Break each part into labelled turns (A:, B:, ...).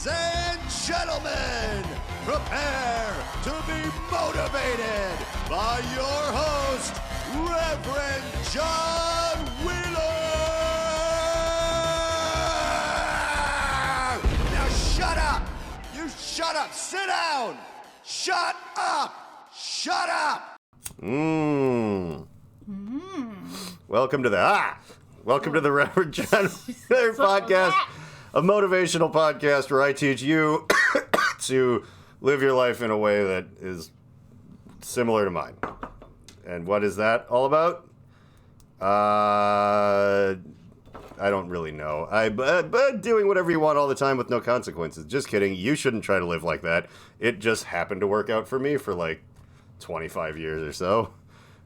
A: Ladies and gentlemen, prepare to be motivated by your host, Reverend John Wheeler! Now shut up! You shut up! Sit down! Shut up! Shut up!
B: Welcome to the Reverend John Wheeler podcast, a motivational podcast where I teach you to live your life in a way that is similar to mine. And what is that all about? I don't really know. But doing whatever you want all the time with no consequences. Just kidding. You shouldn't try to live like that. It just happened to work out for me for like 25 years or so.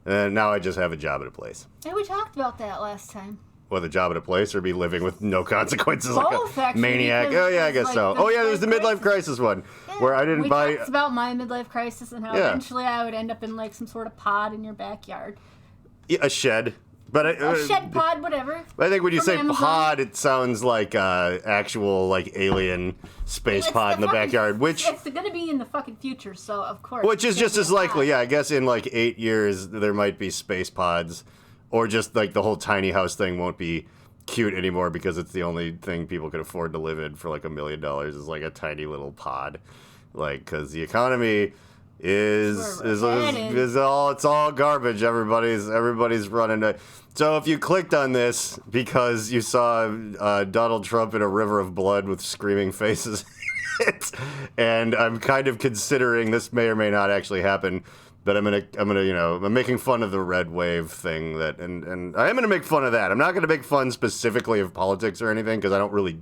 B: And now I just have a job at a place.
C: Yeah, we talked about that last time.
B: What, a job at a place or be living with no consequences
C: Both,
B: like a
C: actually,
B: maniac? Oh, yeah, I guess
C: like
B: so. There's the midlife crisis one where I didn't buy...
C: We talked about my midlife crisis and how eventually I would end up in like some sort of pod in your backyard.
B: Yeah, a shed. But
C: A shed pod, whatever.
B: I think when you say
C: Amazon.
B: pod, it sounds like actual like alien space pod in the backyard, which...
C: It's going to be in the fucking future, so of course.
B: Which is just as likely, yeah. I guess in like 8 years, there might be space pods. Or just like the whole tiny house thing won't be cute anymore because it's the only thing people can afford to live in for like $1 million is like a tiny little pod. Like, because the economy is all garbage. Everybody's running to... So if you clicked on this because you saw Donald Trump in a river of blood with screaming faces in it, and I'm kind of considering this may or may not actually happen, but I'm making fun of the red wave thing and I am gonna make fun of that. I'm not gonna make fun specifically of politics or anything because I don't really.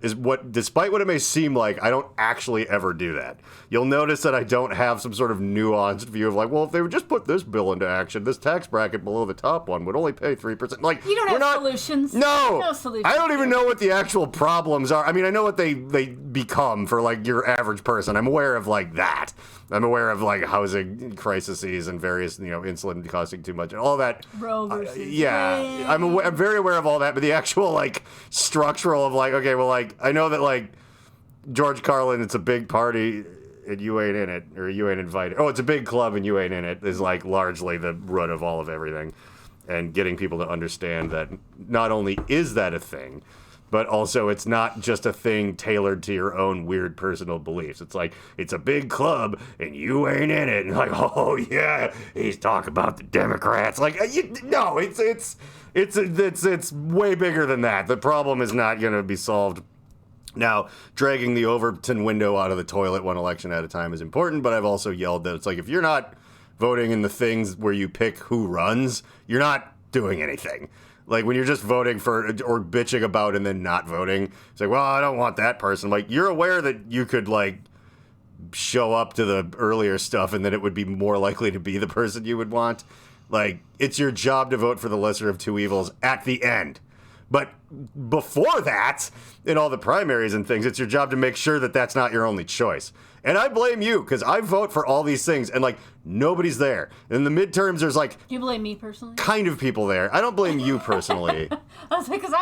B: Despite what it may seem like, I don't actually ever do that. You'll notice that I don't have some sort of nuanced view of like, well, if they would just put this bill into action, this tax bracket below the top one would only pay 3%. Like,
C: you don't have solutions.
B: No
C: solutions.
B: I don't even know what the actual problems are. I mean, I know what they become for like your average person. I'm aware of like that. I'm aware of like housing crises and various, insulin costing too much and all that.
C: Roe versus Wade.
B: I'm very aware of all that, but the actual like structural of like, okay, well, like I know that like George Carlin, it's a big party and you ain't in it, or you ain't invited. Oh, it's a big club and you ain't in it is like largely the root of all of everything, and getting people to understand that not only is that a thing, but also it's not just a thing tailored to your own weird personal beliefs. It's like, it's a big club and you ain't in it. And like, oh yeah, he's talking about the Democrats. Like, no, it's way bigger than that. The problem is not going to be solved. Now, dragging the Overton window out of the toilet one election at a time is important, but I've also yelled that it's like, if you're not voting in the things where you pick who runs, you're not doing anything. Like, when you're just voting for, or bitching about and then not voting, it's like, well, I don't want that person. Like, you're aware that you could, like, show up to the earlier stuff and then it would be more likely to be the person you would want. Like, it's your job to vote for the lesser of two evils at the end. But before that, in all the primaries and things, it's your job to make sure that that's not your only choice. And I blame you, because I vote for all these things, and, like, nobody's there. In the midterms, there's, like...
C: Do you blame me personally?
B: Kind of people there. I don't blame you personally.
C: I was like, because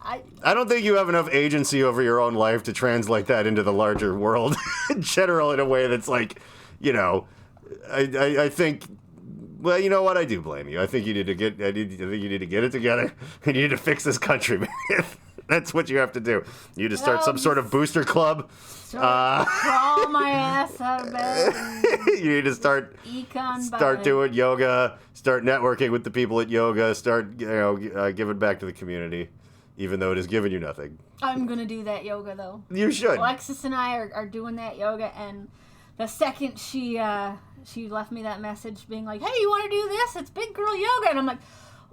B: I don't think you have enough agency over your own life to translate that into the larger world in general in a way that's, like, I think... Well, you know what? I do blame you. I think you need to get it together. You need to fix this country, man. That's what you have to do. You need to start some sort of booster club.
C: Crawl my ass out of bed.
B: You need to start doing yoga. Start networking with the people at yoga. Start giving back to the community, even though it has given you nothing.
C: I'm gonna do that yoga though.
B: You should.
C: Alexis and I are doing that yoga, and the second she left me that message being like, "Hey, you want to do this? It's big girl yoga," and I'm like,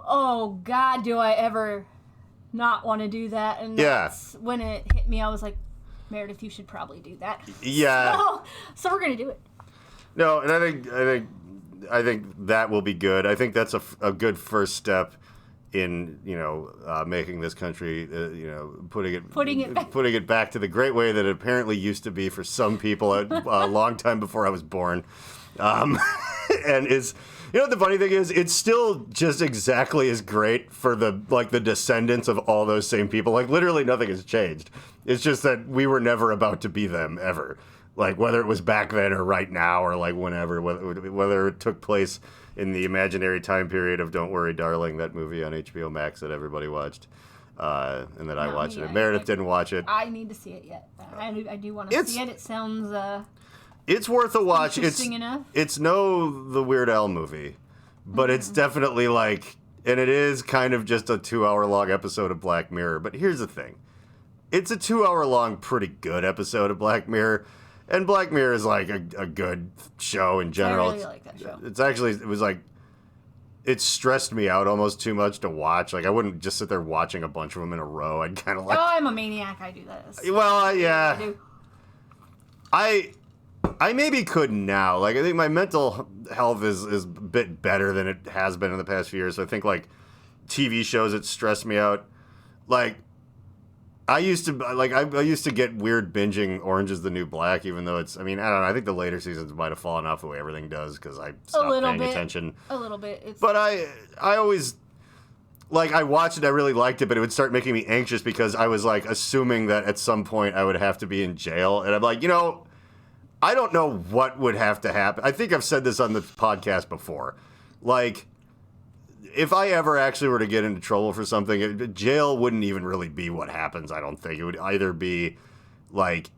C: "Oh God, do I ever not want to do that?" And that's when it hit me. I was like, Meredith, you should probably do that.
B: Yeah.
C: So we're gonna do it.
B: No, and I think that will be good. I think that's a good first step in making this country putting it back to the great way that it apparently used to be for some people a long time before I was born, and is You know what the funny thing is? It's still just exactly as great for the descendants of all those same people. Like, literally nothing has changed. It's just that we were never about to be them, ever. Like, whether it was back then or right now or, like, whenever. Whether it took place in the imaginary time period of Don't Worry, Darling, that movie on HBO Max that everybody watched. And that I watched it. Meredith didn't watch it.
C: I need to see it yet. I do want to see it. It sounds...
B: It's worth a watch.
C: Interesting enough.
B: It's the Weird Al movie, but it's definitely like, and it is kind of just a 2-hour long episode of Black Mirror. But here's the thing. It's a 2-hour long, pretty good episode of Black Mirror. And Black Mirror is like a good show in general.
C: I really like that show.
B: It stressed me out almost too much to watch. Like, I wouldn't just sit there watching a bunch of them in a row. I'd kind of like...
C: Oh, I'm a maniac. I do this.
B: Well, yeah.
C: I do.
B: I maybe could now. Like, I think my mental health is a bit better than it has been in the past few years. So I think, like, TV shows that stress me out. Like, I used to get weird binging Orange is the New Black, even though it's, I mean, I don't know. I think the later seasons might have fallen off the way everything does because I stopped paying attention.
C: A little bit.
B: But I always, like, I watched it, I really liked it, but it would start making me anxious because I was, like, assuming that at some point I would have to be in jail. And I'm like, I don't know what would have to happen. I think I've said this on the podcast before. Like, if I ever actually were to get into trouble for something, jail wouldn't even really be what happens, I don't think. It would either be, like,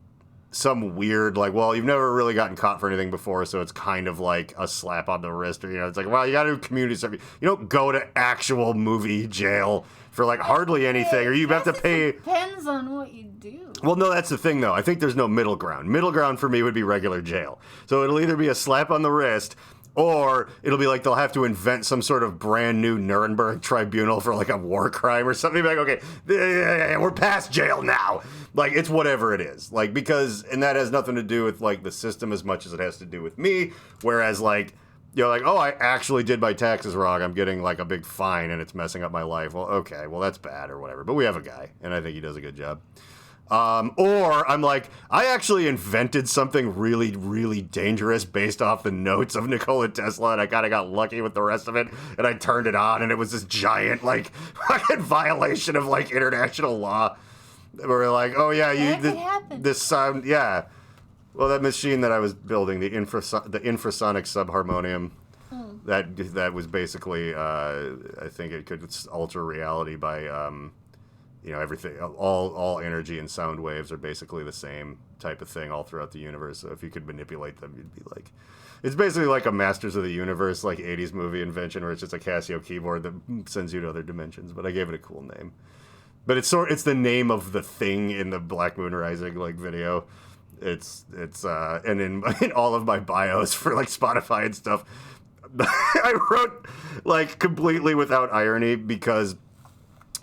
B: some weird, like, well, you've never really gotten caught for anything before, so it's kind of like a slap on the wrist. Or, it's like, well, you got to do community service. You don't go to actual movie jail for, like, hardly anything, or you have to pay...
C: It depends on what you do.
B: Well, no, that's the thing, though. I think there's no middle ground. Middle ground for me would be regular jail. So it'll either be a slap on the wrist, or it'll be like they'll have to invent some sort of brand new Nuremberg tribunal for, like, a war crime or something. Like, okay, we're past jail now. Like, it's whatever it is. Like, because, and that has nothing to do with, like, the system as much as it has to do with me. Whereas, like, like, oh, I actually did my taxes wrong. I'm getting, like, a big fine and it's messing up my life. Well, okay, well, that's bad or whatever. But we have a guy, and I think he does a good job. Or I'm like, I actually invented something really, really dangerous based off the notes of Nikola Tesla, and I kind of got lucky with the rest of it, and I turned it on, and it was this giant, like, fucking violation of, like, international law. We're like, oh, yeah, this sound, yeah. Well, that machine that I was building, the infrasonic subharmonium, that was basically, I think it could alter reality by, everything, all energy and sound waves are basically the same type of thing all throughout the universe. So if you could manipulate them, you'd be like, it's basically like a Masters of the Universe, like 80s movie invention where it's just a Casio keyboard that sends you to other dimensions. But I gave it a cool name. But it's the name of the thing in the Black Moon Rising, like, video. It's and in all of my bios for, like, Spotify and stuff, I wrote, like, completely without irony because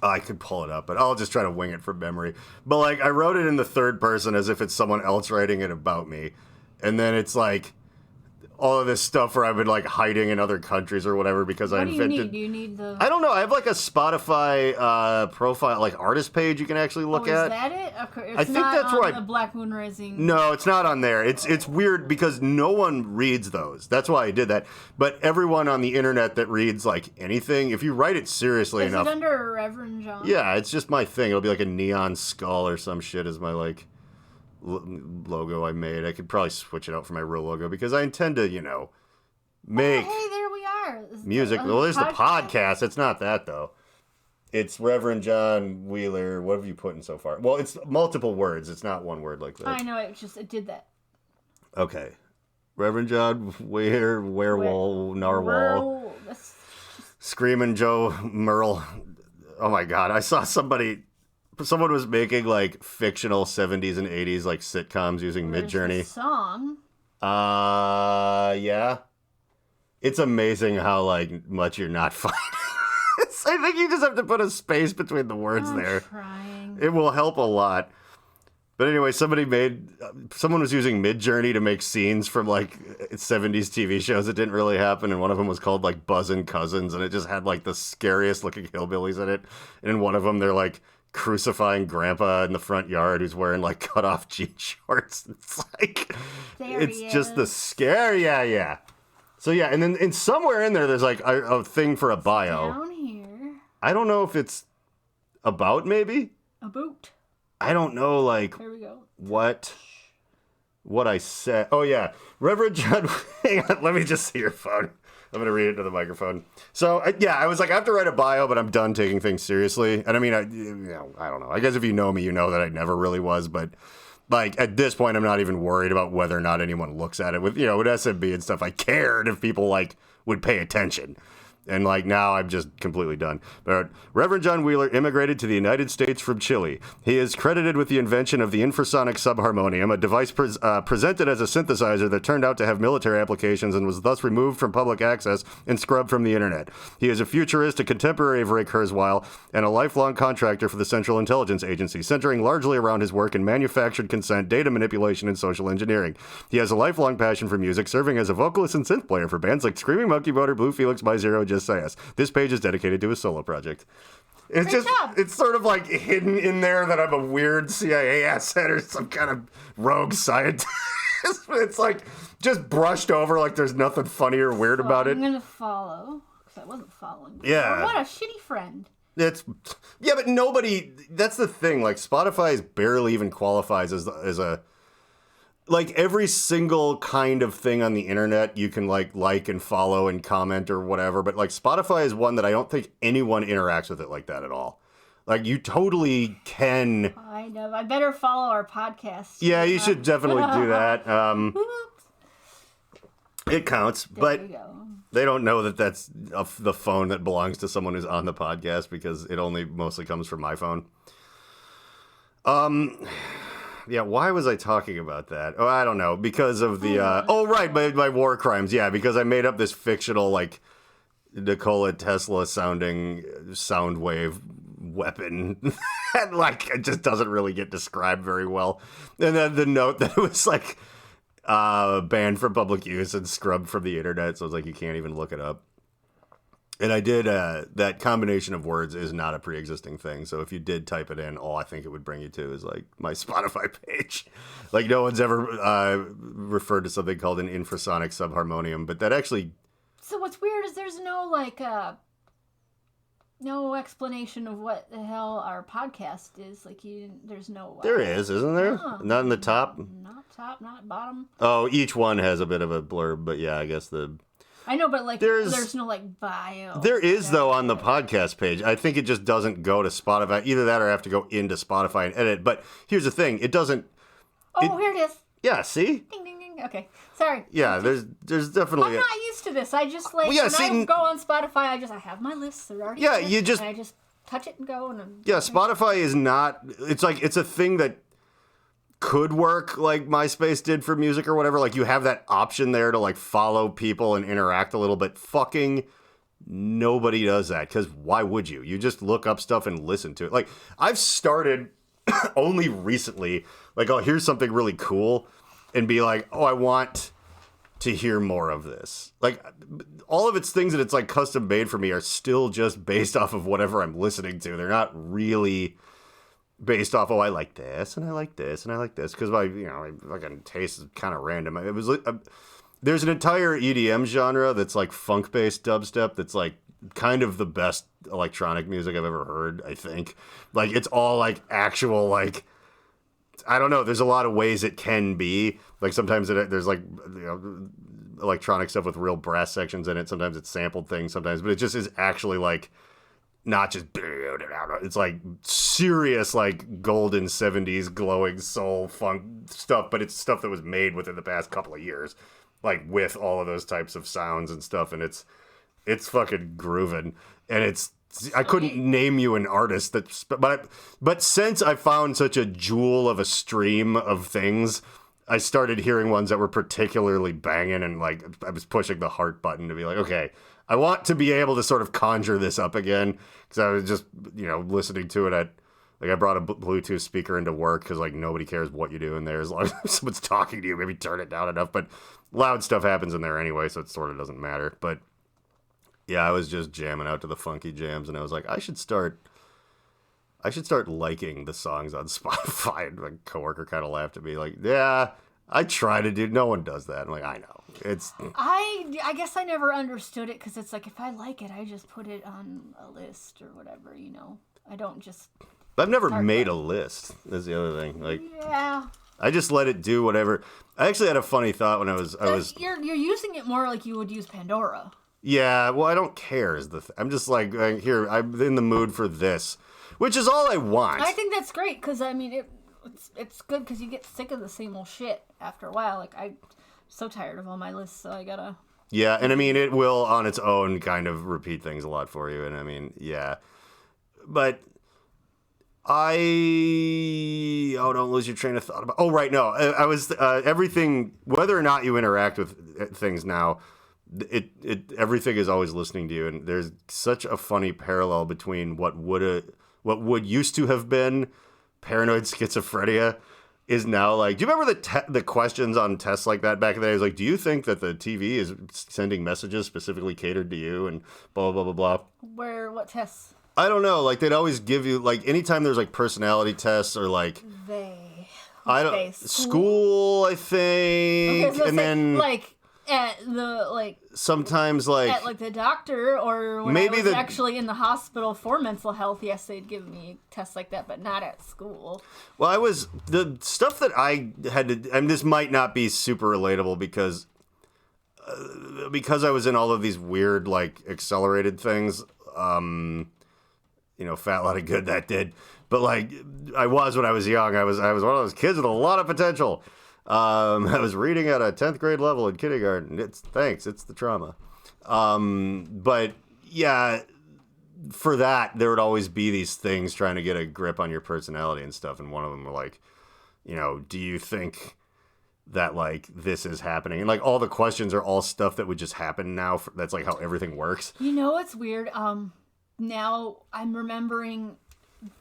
B: I could pull it up, but I'll just try to wing it from memory. But, like, I wrote it in the third person as if it's someone else writing it about me. And then it's, like, all of this stuff where I've been, like, hiding in other countries or whatever because I invented...
C: What do you need? Do you need the...
B: I don't know. I have, like, a Spotify profile, like, artist page you can actually look at.
C: Is that it? Okay.
B: I think that's right.
C: The Black Moon Rising...
B: No, it's not on there. It's weird because no one reads those. That's why I did that. But everyone on the internet that reads, like, anything, if you write it seriously enough...
C: Is it under Reverend John?
B: Yeah, it's just my thing. It'll be like a neon skull or some shit as my, like... logo I made. I could probably switch it out for my real logo because I intend to, make
C: hey, there we are.
B: music. Well, there's the podcast. It's not that, though. It's Reverend John Wheeler. What have you put in so far? Well, it's multiple words. It's not one word like that.
C: I know. It did that.
B: Okay. Reverend John Wheeler, Werewolf, Narwhal, Screaming Joe Merle. Oh, my God. I saw someone was making, like, fictional 70s and 80s, like, sitcoms using Midjourney.
C: Song.
B: Yeah. It's amazing how, like, much you're not finding. I think you just have to put a space between the words there.
C: Trying.
B: It will help a lot. But anyway, someone was using Midjourney to make scenes from, like, 70s TV shows that didn't really happen, and one of them was called, like, Buzzin' Cousins, and it just had, like, the scariest looking hillbillies in it. And in one of them, they're, like, crucifying grandpa in the front yard who's wearing, like, cut off jean shorts. It's like, it's just the scare. Yeah. So yeah, and then somewhere in there's like a thing for a bio.
C: Down here.
B: I don't know if it's about maybe.
C: About.
B: I don't know like
C: There we go.
B: what I said. Oh yeah, Reverend John. Hang on, let me just see your phone. I'm gonna read it to the microphone. So I was like, I have to write a bio, but I'm done taking things seriously. And I mean, I don't know. I guess if you know me, you know that I never really was. But like at this point, I'm not even worried about whether or not anyone looks at it. With with SMB and stuff, I cared if people like would pay attention. And like now I'm just completely done. But Reverend John Wheeler immigrated to the United States from Chile. He is credited with the invention of the infrasonic subharmonium, a device presented as a synthesizer that turned out to have military applications and was thus removed from public access and scrubbed from the internet. He is a futurist, a contemporary of Ray Kurzweil, and a lifelong contractor for the Central Intelligence Agency, centering largely around his work in manufactured consent, data manipulation, and social engineering. He has a lifelong passion for music, serving as a vocalist and synth player for bands like Screaming Monkey Motor, Blue Felix, by Zero, Just Say Yes. This page is dedicated to his solo project. It's
C: Great job.
B: It's sort of like hidden in there that I'm a weird CIA asset or some kind of rogue scientist. It's like just brushed over like there's nothing funny or weird about it.
C: I'm going to follow, because I wasn't following.
B: Yeah.
C: What a shitty friend.
B: Yeah, but nobody, that's the thing, like Spotify barely even qualifies as a, like every single kind of thing on the internet you can like and follow and comment or whatever, but like Spotify is one that I don't think anyone interacts with it like that at all. Like you totally can.
C: I know. I better follow our podcast.
B: Yeah, you should definitely do that. It counts, but they don't know that that's the phone that belongs to someone who's on the podcast because it only mostly comes from my phone. Yeah, why was I talking about that? Oh, I don't know. Because of the... right, my war crimes. Yeah, because I made up this fictional, like, Nikola Tesla-sounding sound wave weapon. And, like, it just doesn't really get described very well. And then the note that it was, like, banned from public use and scrubbed from the internet. So it's like, you can't even look it up. And I did, that combination of words is not a pre-existing thing. So if you did type it in, all I think it would bring you to is like my Spotify page. Like no one's ever referred to something called an infrasonic subharmonium, but that actually...
C: So what's weird is there's no like, no explanation of what the hell our podcast is. Like there's no...
B: There is, isn't there? Not in the top?
C: Not top, not bottom.
B: Oh, each one has a bit of a blurb, but yeah, I guess the...
C: I know, but like there's no like bio.
B: There is though on the podcast page. I think it just doesn't go to Spotify. Either that or I have to go into Spotify and edit. But here's the thing: it doesn't.
C: Here it is.
B: Yeah. See.
C: Ding ding ding. Okay. Sorry.
B: Yeah. There's definitely.
C: I'm not used to this. I just like when I go on Spotify. I have my lists. They're already.
B: Yeah.
C: There,
B: you just.
C: And I just touch it and go and.
B: Yeah. Spotify is not. It's like it's a thing that could work like MySpace did for music or whatever. Like you have that option there to like follow people and interact a little bit. Fucking nobody does that because why would you? You just look up stuff and listen to it. Like I've started only recently, like, oh, here's something really cool and be like, oh, I want to hear more of this. Like all of its things that it's like custom made for me are still just based off of whatever I'm listening to. They're not really based off, oh, I like this, and I like this, and I like this, because my fucking taste is kind of random. It was there's an entire EDM genre that's like funk-based dubstep that's like kind of the best electronic music I've ever heard, I think. Like, it's all like actual, like, I don't know, there's a lot of ways it can be. Like, sometimes there's like, electronic stuff with real brass sections in it. Sometimes it's sampled things, sometimes, but it just is actually like, not just, it's like serious, like golden 70s glowing soul funk stuff, but it's stuff that was made within the past couple of years, like with all of those types of sounds and stuff. And it's fucking grooving. And I couldn't name you an artist but since I found such a jewel of a stream of things, I started hearing ones that were particularly banging, and like I was pushing the heart button to be like, okay, I want to be able to sort of conjure this up again, because I was just, listening to it at, like, I brought a Bluetooth speaker into work, because, like, nobody cares what you do in there, as long as someone's talking to you, maybe turn it down enough, but loud stuff happens in there anyway, so it sort of doesn't matter. But yeah, I was just jamming out to the funky jams, and I was like, I should start liking the songs on Spotify. And my coworker kind of laughed at me, like, yeah, I try to do. No one does that. I'm like, I know. It's.
C: I guess I never understood it because it's like if I like it, I just put it on a list or whatever. I don't just.
B: I've never made a list. That's the other thing. Like.
C: Yeah.
B: I just let it do whatever. I actually had a funny thought when I was.
C: You're using it more like you would use Pandora.
B: Yeah. Well, I don't care. I'm just like here. I'm in the mood for this, which is all I want.
C: I think that's great because I mean it's good because you get sick of the same old shit after a while. Like I'm so tired of all my lists, so I gotta.
B: Yeah, and I mean it will on its own kind of repeat things a lot for you, and I mean yeah, but don't lose your train of thought about. Oh right, no, I was everything. Whether or not you interact with things now, everything is always listening to you, and there's such a funny parallel between what would used to have been paranoid schizophrenia is now like. Do you remember the questions on tests like that back in the day? It was like, do you think that the TV is sending messages specifically catered to you and blah blah blah blah blah.
C: What tests?
B: I don't know. Like they'd always give you like anytime there's like personality tests or like school I think,
C: okay, so
B: and then
C: like at the like
B: sometimes like
C: at like the doctor or when
B: maybe
C: I was actually in the hospital for mental health. Yes, they'd give me tests like that, but not at school.
B: Well, the stuff that I had to, and this might not be super relatable because I was in all of these weird like accelerated things. Fat lot of good that did. But like I was when I was young, I was one of those kids with a lot of potential. I was reading at a 10th grade level in kindergarten. It's the trauma. But yeah, for that, there would always be these things trying to get a grip on your personality and stuff. And one of them were like, do you think that like this is happening? And like all the questions are all stuff that would just happen now. That's like how everything works.
C: It's weird. Now I'm remembering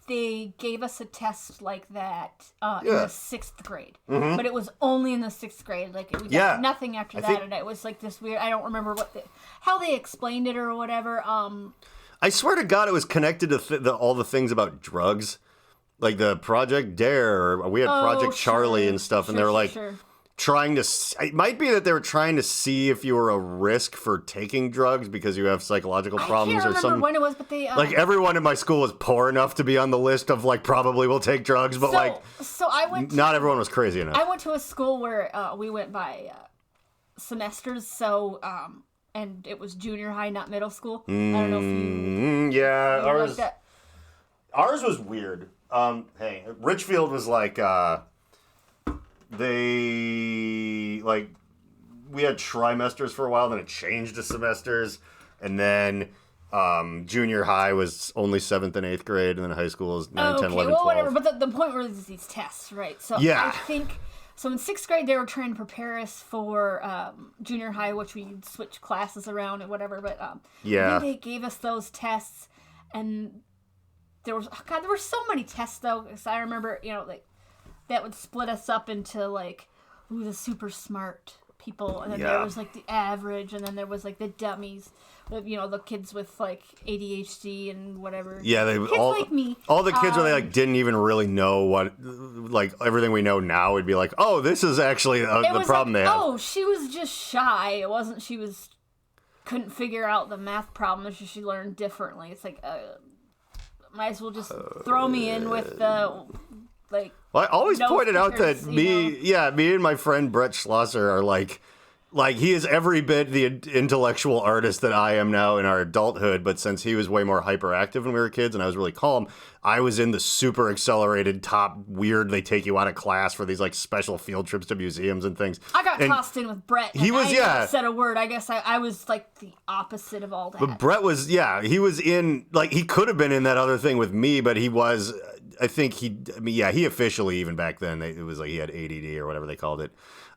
C: they gave us a test like that in the 6th grade. Mm-hmm. But it was only in the 6th grade. Like we got nothing after that. And it was like this weird, I don't remember how they explained it or whatever.
B: I swear to God it was connected to all the things about drugs. Like the Project Dare, or we had Project Charlie and stuff. And they were like trying to, it might be that they were trying to see if you were a risk for taking drugs because you have psychological problems or something. I can't remember when
C: it was, but they...
B: like everyone in my school was poor enough to be on the list of like probably will take drugs, but not everyone was crazy enough.
C: I went to a school where we went by semesters, so, and it was junior high, not middle school. I don't know if you...
B: Yeah,
C: ours
B: was weird. Richfield was like... we had trimesters for a while, then it changed to semesters, and then junior high was only 7th and 8th grade, and then high school is 9, 10, 11, 12.
C: Whatever, but the point was these tests, right? So I think, so in 6th grade they were trying to prepare us for junior high, which we'd switch classes around and whatever, but I think they gave us those tests, and there were so many tests though, because I remember, that would split us up into like, the super smart people, and then there was like the average, and then there was like the dummies, the kids with like ADHD and whatever.
B: Yeah,
C: kids like me.
B: All the kids where they like didn't even really know what, like everything we know now would be like, oh, this is actually the problem they have.
C: Oh, she was just shy. It wasn't she couldn't figure out the math problem, so she learned differently. It's like, might as well just throw me in with the. Well,
B: I always pointed out that me and my friend Brett Schlosser are like he is every bit the intellectual artist that I am now in our adulthood, but since he was way more hyperactive when we were kids and I was really calm, I was in the super accelerated top weird, they take you out of class for these like special field trips to museums and things.
C: I got tossed in with Brett. And I never said a word. I guess I was like the opposite of all that.
B: But Brett was, he was in, like he could have been in that other thing with me, but he was... I think he officially, even back then, it was like he had ADD or whatever they called it.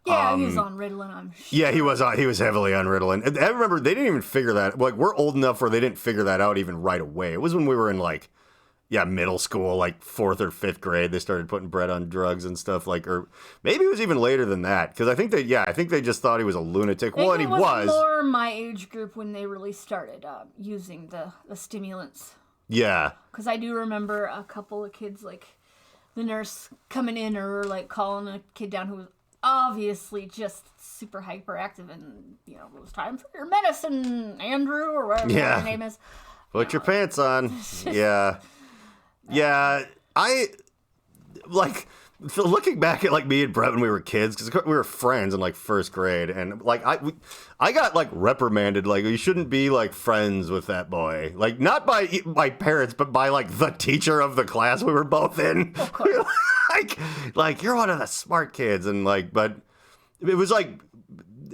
C: Yeah, he was on Ritalin, I'm sure.
B: Yeah, he was heavily on Ritalin. And I remember they didn't even figure that, like we're old enough where they didn't figure that out even right away. It was when we were in like, middle school, like 4th or 5th grade, they started putting Brett on drugs and stuff or maybe it was even later than that. Because I think they just thought he was a lunatic. Well, and he was.
C: It was more my age group when they really started using the stimulants.
B: Yeah.
C: Because I do remember a couple of kids, like, the nurse coming in or, like, calling a kid down who was obviously just super hyperactive and, you know, it was time for your medicine, Andrew, or whatever your name is.
B: Put your pants on. Yeah. Yeah. So looking back at like me and Brett when we were kids, because we were friends in like first grade, and like I got like reprimanded, like you shouldn't be like friends with that boy, like not by my parents, but by like the teacher of the class we were both in.
C: Of course.
B: like you're one of the smart kids, and like, but it was like.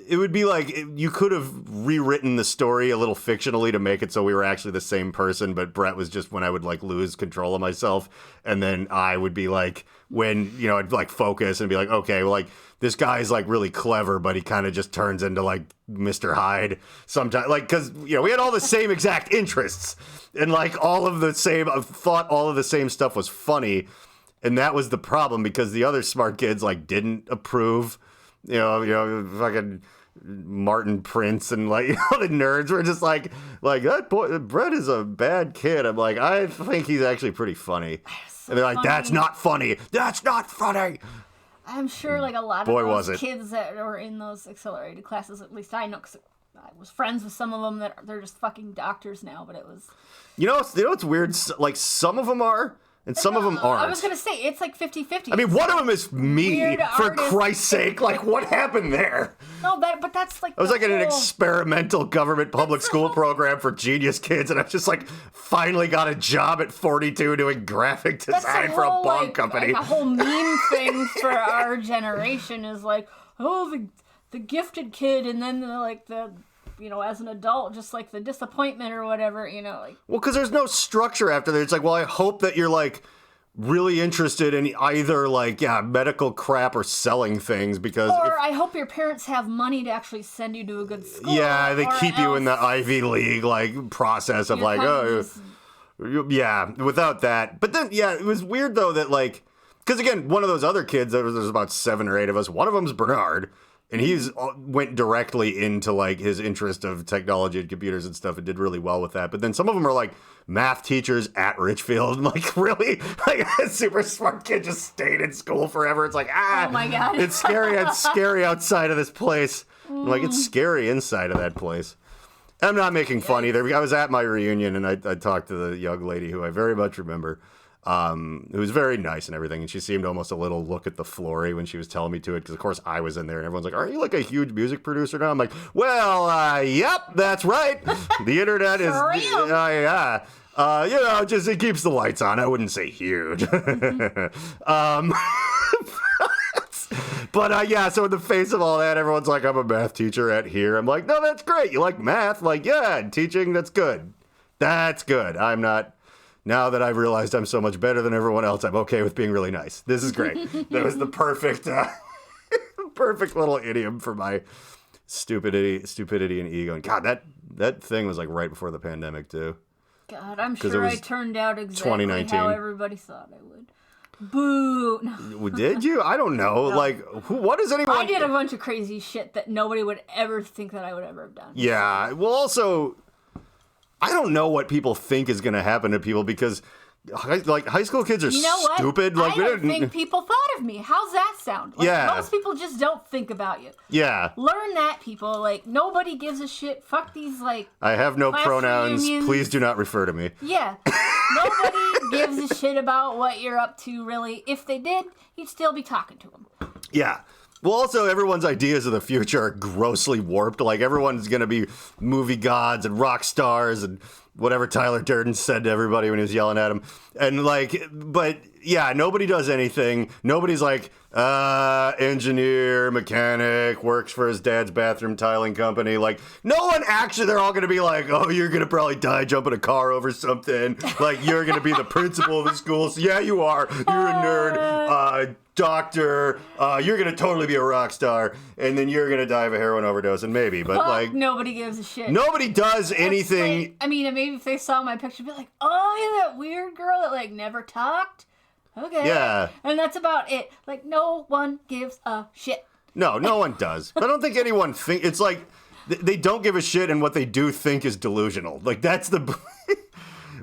B: It would be like you could have rewritten the story a little fictionally to make it so we were actually the same person, but Brett was just when I would like lose control of myself, and then I would be like when, you know, I'd like focus and be like, okay, well, like this guy's like really clever, but he kind of just turns into like Mr. Hyde sometimes, like, because, you know, we had all the same exact interests and like all of the same, I thought all of the same stuff was funny, and that was the problem because the other smart kids like didn't approve, you know, fucking Martin Prince and like all the nerds were just like that boy Brett is a bad kid. I'm like, I think he's actually pretty funny. So and they're like, that's not funny. That's not funny.
C: I'm sure like a lot of those kids that were in those accelerated classes, at least I know, because I was friends with some of them that they're just fucking doctors now, but it was... You know
B: what's weird? Like some of them are, and some of them aren't.
C: I was going to say, it's like 50-50.
B: I mean, one of them is me, for Christ's sake. Like, what happened there?
C: No, but that's like...
B: I was like in an experimental government public school program for genius kids, and I've just like finally got a job at 42 doing graphic design for a bong company.
C: Like a whole meme thing for our generation is like, oh, the gifted kid, and then the you know, as an adult, just like the disappointment or whatever, you know, like...
B: Well, because there's no structure after that. It's like, well, I hope that you're like really interested in either like, medical crap or selling things because...
C: Or I hope your parents have money to actually send you to a good school.
B: Yeah, they keep you in the Ivy League, like, process of like, yeah, without that. But then, yeah, it was weird though that like... Because again, one of those other kids, there's about 7 or 8 of us, one of them's Bernard. And he's went directly into like his interest of technology and computers and stuff and did really well with that. But then some of them are like math teachers at Richfield and like really like a super smart kid just stayed in school forever. It's like,
C: oh my God.
B: It's scary. It's scary outside of this place. Like it's scary inside of that place. I'm not making fun either. I was at my reunion and I talked to the young lady who I very much remember. Who was very nice and everything, and she seemed almost a little look at the flory when she was telling me to it, because of course I was in there, and everyone's like, aren't you like a huge music producer now? I'm like, well, yep, that's right. The internet is, yeah. You know, just it keeps the lights on. I wouldn't say huge. But yeah, so in the face of all that, everyone's like, I'm a math teacher at here. I'm like, no, that's great. You like math? Like, yeah, and teaching, that's good. That's good. I'm not... Now that I've realized I'm so much better than everyone else, I'm okay with being really nice. This is great. That was the perfect, perfect little idiom for my stupidity and ego. And God, that thing was like right before the pandemic too.
C: God, I'm sure I turned out exactly how everybody thought I would. Boo. No.
B: Did you? I don't know. No. Like, what is anyone...
C: I did a bunch of crazy shit that nobody would ever think that I would ever have done.
B: Yeah. Well, also... I don't know what people think is going to happen to people because, like, high school kids are stupid.
C: Like, I don't think people thought of me. How's that sound? Like,
B: yeah.
C: Most people just don't think about you.
B: Yeah.
C: Learn that, people. Like, nobody gives a shit. Fuck these, like...
B: I have no pronouns. Reunions. Please do not refer to me.
C: Yeah. Nobody gives a shit about what you're up to, really. If they did, you'd still be talking to them.
B: Yeah. Well, also, everyone's ideas of the future are grossly warped. Like, everyone's going to be movie gods and rock stars and whatever Tyler Durden said to everybody when he was yelling at him. And, like, but, yeah, nobody does anything. Nobody's like, engineer, mechanic, works for his dad's bathroom tiling company. Like, no one actually, they're all going to be like, oh, you're going to probably die jumping a car over something. Like, you're going to be the principal of the school. So, yeah, you are. You're a nerd. Doctor, you're gonna totally be a rock star, and then you're gonna die of a heroin overdose, and maybe, but like
C: nobody gives a shit.
B: Nobody does anything.
C: Like, I mean, maybe if they saw my picture, be like, oh, yeah, that weird girl that like never talked. Okay.
B: Yeah.
C: And that's about it. Like, no one gives a shit.
B: No one does. But I don't think anyone it's like they don't give a shit, and what they do think is delusional. Like that's the.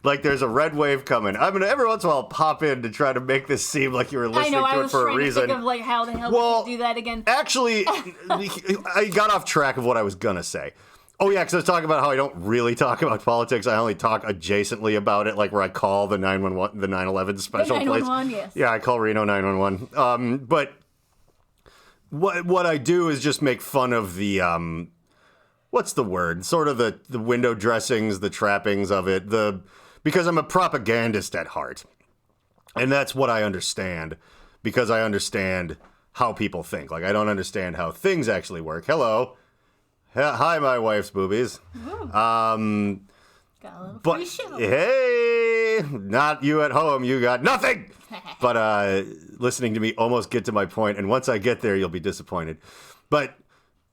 B: like there's a red wave coming. I'm gonna every once in a while pop in to try to make this seem like you were listening to it for a reason.
C: I was trying to think of like how the hell we could do that again.
B: Actually, I got off track of what I was gonna say. Oh yeah, because I was talking about how I don't really talk about politics. I only talk adjacently about it, like where I call the 911, the 911 special place.
C: 911, yes.
B: Yeah, I call Reno 911. But what I do is just make fun of the what's the word? Sort of the window dressings, the trappings of it. Because I'm a propagandist at heart, and that's what I understand. Because I understand how people think. Like I don't understand how things actually work. Hello. Hi, my wife's boobies.
C: Got a little
B: But
C: free show.
B: hey, not you at home. You got nothing. But listening to me almost get to my point, and once I get there, you'll be disappointed. But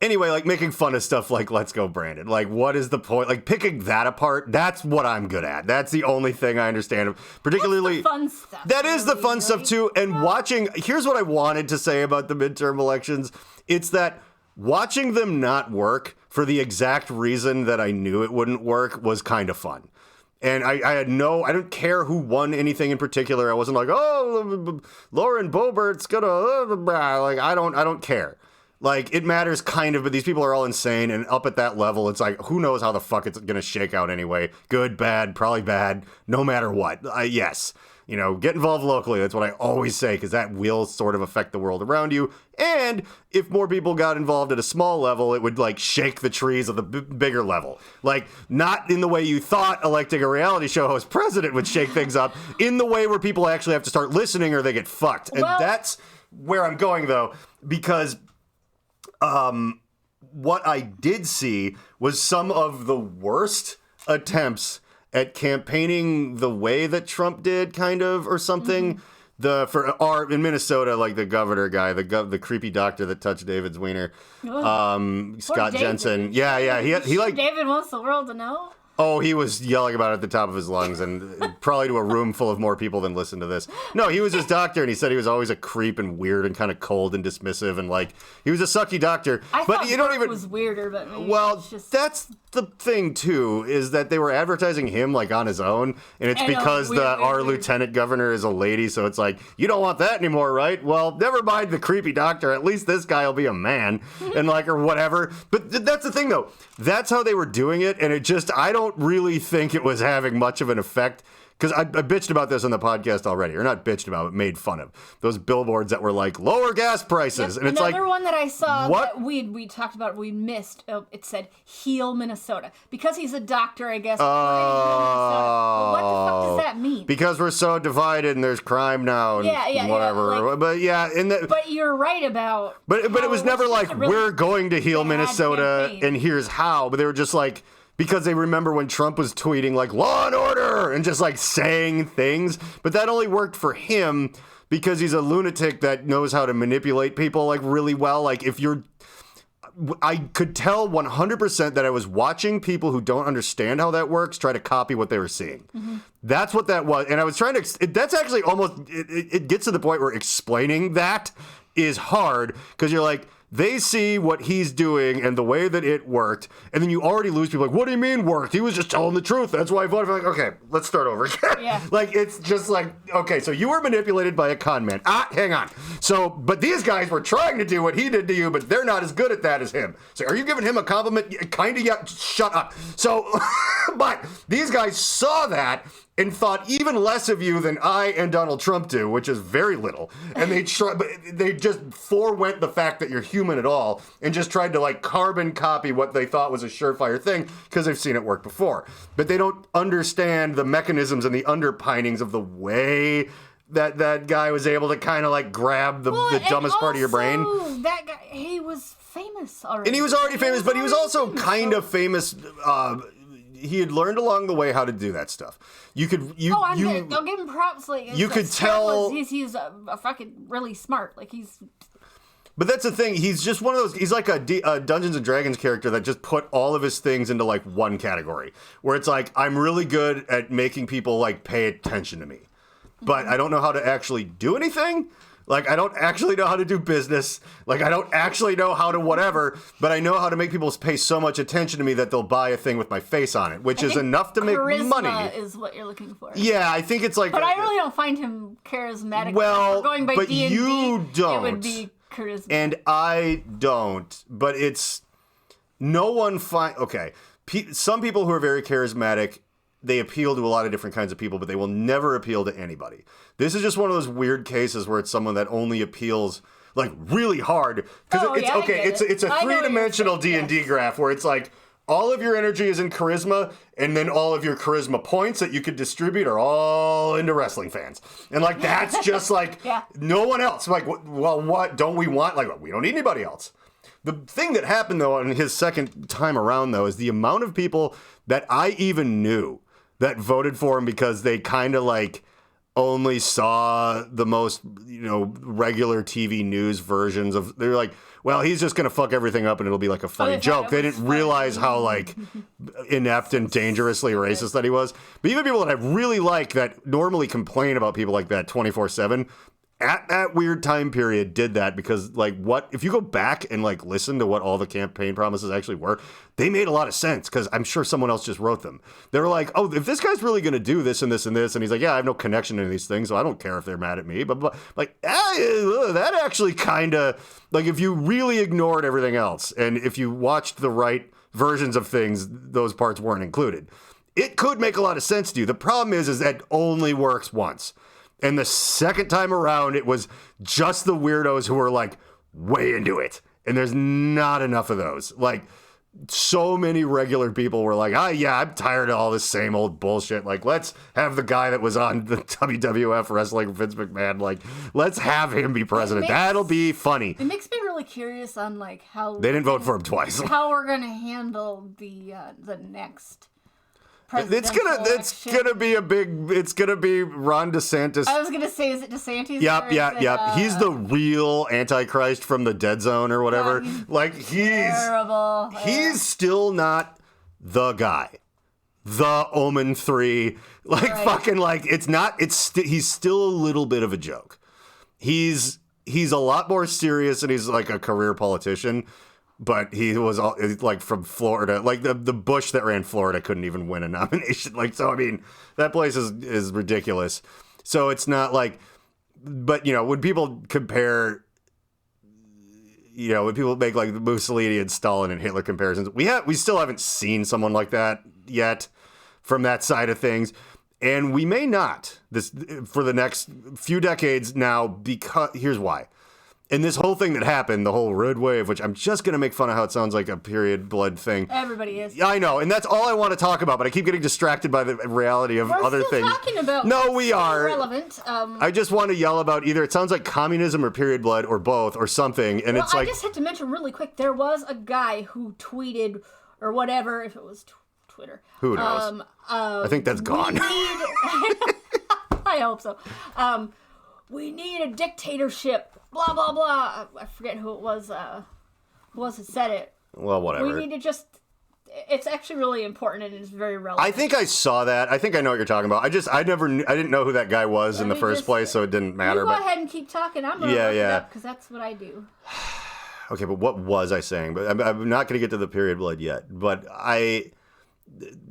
B: anyway, like making fun of stuff like "Let's Go, Brandon." Like, what is the point? Like picking that apart. That's what I'm good at. That's the only thing I understand. Particularly
C: That's the fun stuff.
B: That is the fun
C: really.
B: stuff too. And watching. Here's what I wanted to say about the midterm elections. It's that. Watching them not work for the exact reason that I knew it wouldn't work was kind of fun. And I don't care who won anything in particular. I wasn't like, oh, Lauren Boebert's gonna, like, I don't care. Like, it matters kind of, but these people are all insane, and up at that level, it's like, who knows how the fuck it's gonna shake out anyway. Good, bad, probably bad, no matter what. Yes. You know, get involved locally. That's what I always say, because that will sort of affect the world around you. And if more people got involved at a small level, it would, like, shake the trees of the bigger level. Like, not in the way you thought electing a reality show host president would shake things up, in the way where people actually have to start listening or they get fucked. And that's where I'm going, though, because what I did see was some of the worst attempts at campaigning the way that Trump did, kind of, or something. In Minnesota, like the governor guy, the creepy doctor that touched David's wiener, Scott Jensen. Yeah, he like
C: David wants the world to know.
B: Oh, he was yelling about it at the top of his lungs, and probably to a room full of more people than listen to this. No, he was his doctor, and he said he was always a creep and weird and kind of cold and dismissive, and like he was a sucky doctor.
C: I thought Bert was weirder, but maybe
B: that's the thing too, is that they were advertising him like on his own, and it's because our lieutenant governor is a lady, so it's like, you don't want that anymore, right? Well, never mind the creepy doctor. At least this guy will be a man, and like or whatever. But that's the thing, though. That's how they were doing it, and it just I don't really think it was having much of an effect. Because I bitched about this on the podcast already, or not bitched about, but made fun of those billboards that were like lower gas prices, and it's like
C: another one that I saw that we talked about, we missed. It said heal Minnesota because he's a doctor, I guess. Well, what the fuck does that mean?
B: Because we're so divided and there's crime now, and whatever. But
C: you're right about.
B: But it was never like we're going to heal Minnesota campaign. And here's how. But they were just like. Because they remember when Trump was tweeting like law and order and just like saying things, but that only worked for him because he's a lunatic that knows how to manipulate people like really well. Like I could tell 100% that I was watching people who don't understand how that works try to copy what they were seeing. Mm-hmm. That's what that was. And I was trying to, that's actually almost, it gets to the point where explaining that is hard because you're like, they see what he's doing and the way that it worked, and then you already lose people like, what do you mean worked? He was just telling the truth. That's why I voted for. Like, okay, let's start over again.
C: Yeah.
B: Like, it's just like, okay, so you were manipulated by a con man. Hang on. So, but these guys were trying to do what he did to you, but they're not as good at that as him. So are you giving him a compliment? Kind of, yeah, shut up. So, but these guys saw that and thought even less of you than I and Donald Trump do, which is very little. And they just forewent the fact that you're human at all and just tried to like carbon copy what they thought was a surefire thing because they've seen it work before. But they don't understand the mechanisms and the underpinnings of the way that guy was able to kind of like grab the dumbest part of your brain.
C: That guy, he was famous already.
B: And he was already famous, but he was also kind of famous. He had learned along the way how to do that stuff. I'll
C: give him props. Like
B: you could tell
C: he's a fucking really smart. Like he's.
B: But that's the thing. He's just one of those. He's like a Dungeons and Dragons character that just put all of his things into like one category, where it's like I'm really good at making people like pay attention to me, but I don't know how to actually do anything. Like, I don't actually know how to do business. Like, I don't actually know how to whatever, but I know how to make people pay so much attention to me that they'll buy a thing with my face on it, which is enough to make money.
C: Charisma is what you're looking for.
B: Yeah, I think it's like...
C: But I really don't find him charismatic.
B: Well,
C: if we're going by
B: but
C: D&D,
B: you don't.
C: It would be charisma.
B: And I don't, but it's... No one okay, some people who are very charismatic, they appeal to a lot of different kinds of people, but they will never appeal to anybody. This is just one of those weird cases where it's someone that only appeals like really hard because it's a three-dimensional D&D graph where it's like all of your energy is in charisma, and then all of your charisma points that you could distribute are all into wrestling fans. And like that's just like no one else. Like, well, what don't we want? Like, we don't need anybody else. The thing that happened, though, on his second time around, though, is the amount of people that I even knew that voted for him because they kind of, like, only saw the most, regular TV news versions of... They're like, well, he's just going to fuck everything up and it'll be, like, a funny joke. They didn't realize how, like, inept and dangerously racist that he was. But even people that I really like that normally complain about people like that 24/7... at that weird time period did that because, like, what if you go back and like listen to what all the campaign promises actually were, they made a lot of sense because I'm sure someone else just wrote them. They were like, oh, if this guy's really going to do this and this and this, and he's like, yeah, I have no connection to these things, so I don't care if they're mad at me, but like, that actually kind of, like, if you really ignored everything else and if you watched the right versions of things, those parts weren't included. It could make a lot of sense to you. The problem is that only works once. And the second time around, it was just the weirdos who were, like, way into it. And there's not enough of those. Like, so many regular people were like, yeah, I'm tired of all this same old bullshit. Like, let's have the guy that was on the WWF wrestling, Vince McMahon. Like, let's have him be president. That'll be funny.
C: It makes me really curious on, like, how...
B: They didn't vote for him twice.
C: How we're going to handle the next...
B: It's gonna be Ron DeSantis.
C: I was gonna say, is it DeSantis?
B: Yep. He's the real Antichrist from the Dead Zone or whatever. He's
C: terrible.
B: He's still not the guy. The Omen 3, fucking it's not. He's still a little bit of a joke. He's a lot more serious and he's like a career politician. But he was like from Florida, like the Bush that ran Florida couldn't even win a nomination. Like, so, I mean, that place is ridiculous. So it's not like, but, when people compare, when people make like Mussolini and Stalin and Hitler comparisons, we still haven't seen someone like that yet from that side of things. And we may not for the next few decades now, because here's why. And this whole thing that happened, the whole Red Wave, which I'm just going to make fun of how it sounds like a period blood thing.
C: Everybody is.
B: I know, and that's all I want to talk about, but I keep getting distracted by the reality of other things.
C: We're talking about...
B: No, we are.
C: Irrelevant.
B: I just want to yell about either it sounds like communism or period blood or both or something, and it's like...
C: I just have to mention really quick, there was a guy who tweeted, or whatever, if it was Twitter.
B: Who knows? I think that's gone.
C: I hope so. We need a dictatorship. Blah, blah, blah. I forget who it was. Who said it.
B: Well, whatever.
C: We need to just... It's actually really important and it's very relevant.
B: I think I saw that. I think I know what you're talking about. I didn't know who that guy was in the first place, so it didn't matter.
C: You go ahead and keep talking. I'm going to look it up because that's what I do.
B: Okay, but what was I saying? But I'm not going to get to the period blood yet. But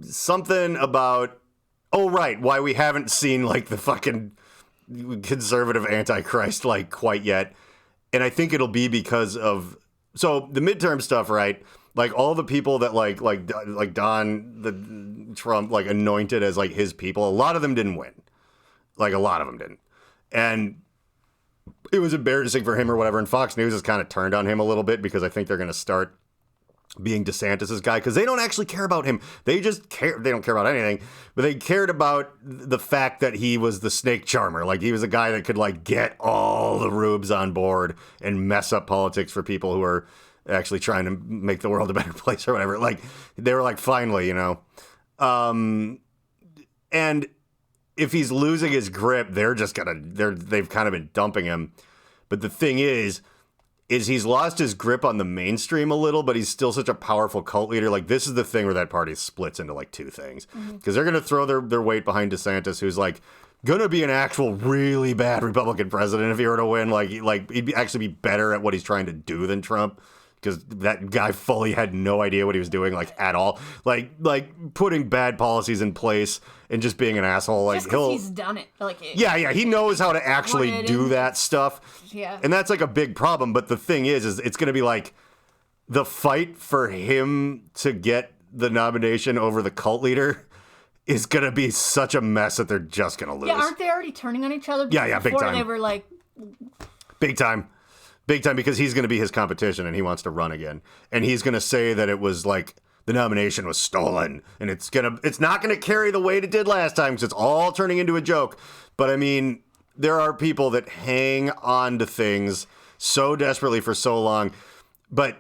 B: something about... Oh, right. Why we haven't seen, like, the fucking... conservative Antichrist quite yet, and I think it'll be because of the midterm stuff, right? Like all the people that like Don the Trump anointed as his people, a lot of them didn't win. A lot of them didn't, and it was embarrassing for him or whatever. And Fox News has kind of turned on him a little bit because I think they're going to start being DeSantis's guy because they don't actually care about him. They just care. They don't care about anything, but they cared about the fact that he was the snake charmer. Like he was a guy that could get all the rubes on board and mess up politics for people who are actually trying to make the world a better place or whatever. They were finally, and if he's losing his grip, they've kind of been dumping him. But the thing is he's lost his grip on the mainstream a little, but he's still such a powerful cult leader. This is the thing where that party splits into two things. Because they're going to throw their weight behind DeSantis, who's gonna be an actual really bad Republican president if he were to win. Like he'd actually be better at what he's trying to do than Trump, because that guy fully had no idea what he was doing, like at all. Like putting bad policies in place and just being an asshole. Like
C: just 'cause he's done it. Like
B: yeah, he knows how to actually do that stuff.
C: Yeah,
B: and that's like a big problem. But the thing is it's gonna be like the fight for him to get the nomination over the cult leader is going to be such a mess that they're just going to lose.
C: Yeah, aren't they already turning on each other?
B: Yeah, big time.
C: They were like...
B: Big time, because he's going to be his competition and he wants to run again. And he's going to say that it was like the nomination was stolen, and it's not going to carry the weight it did last time because it's all turning into a joke. But I mean, there are people that hang on to things so desperately for so long, but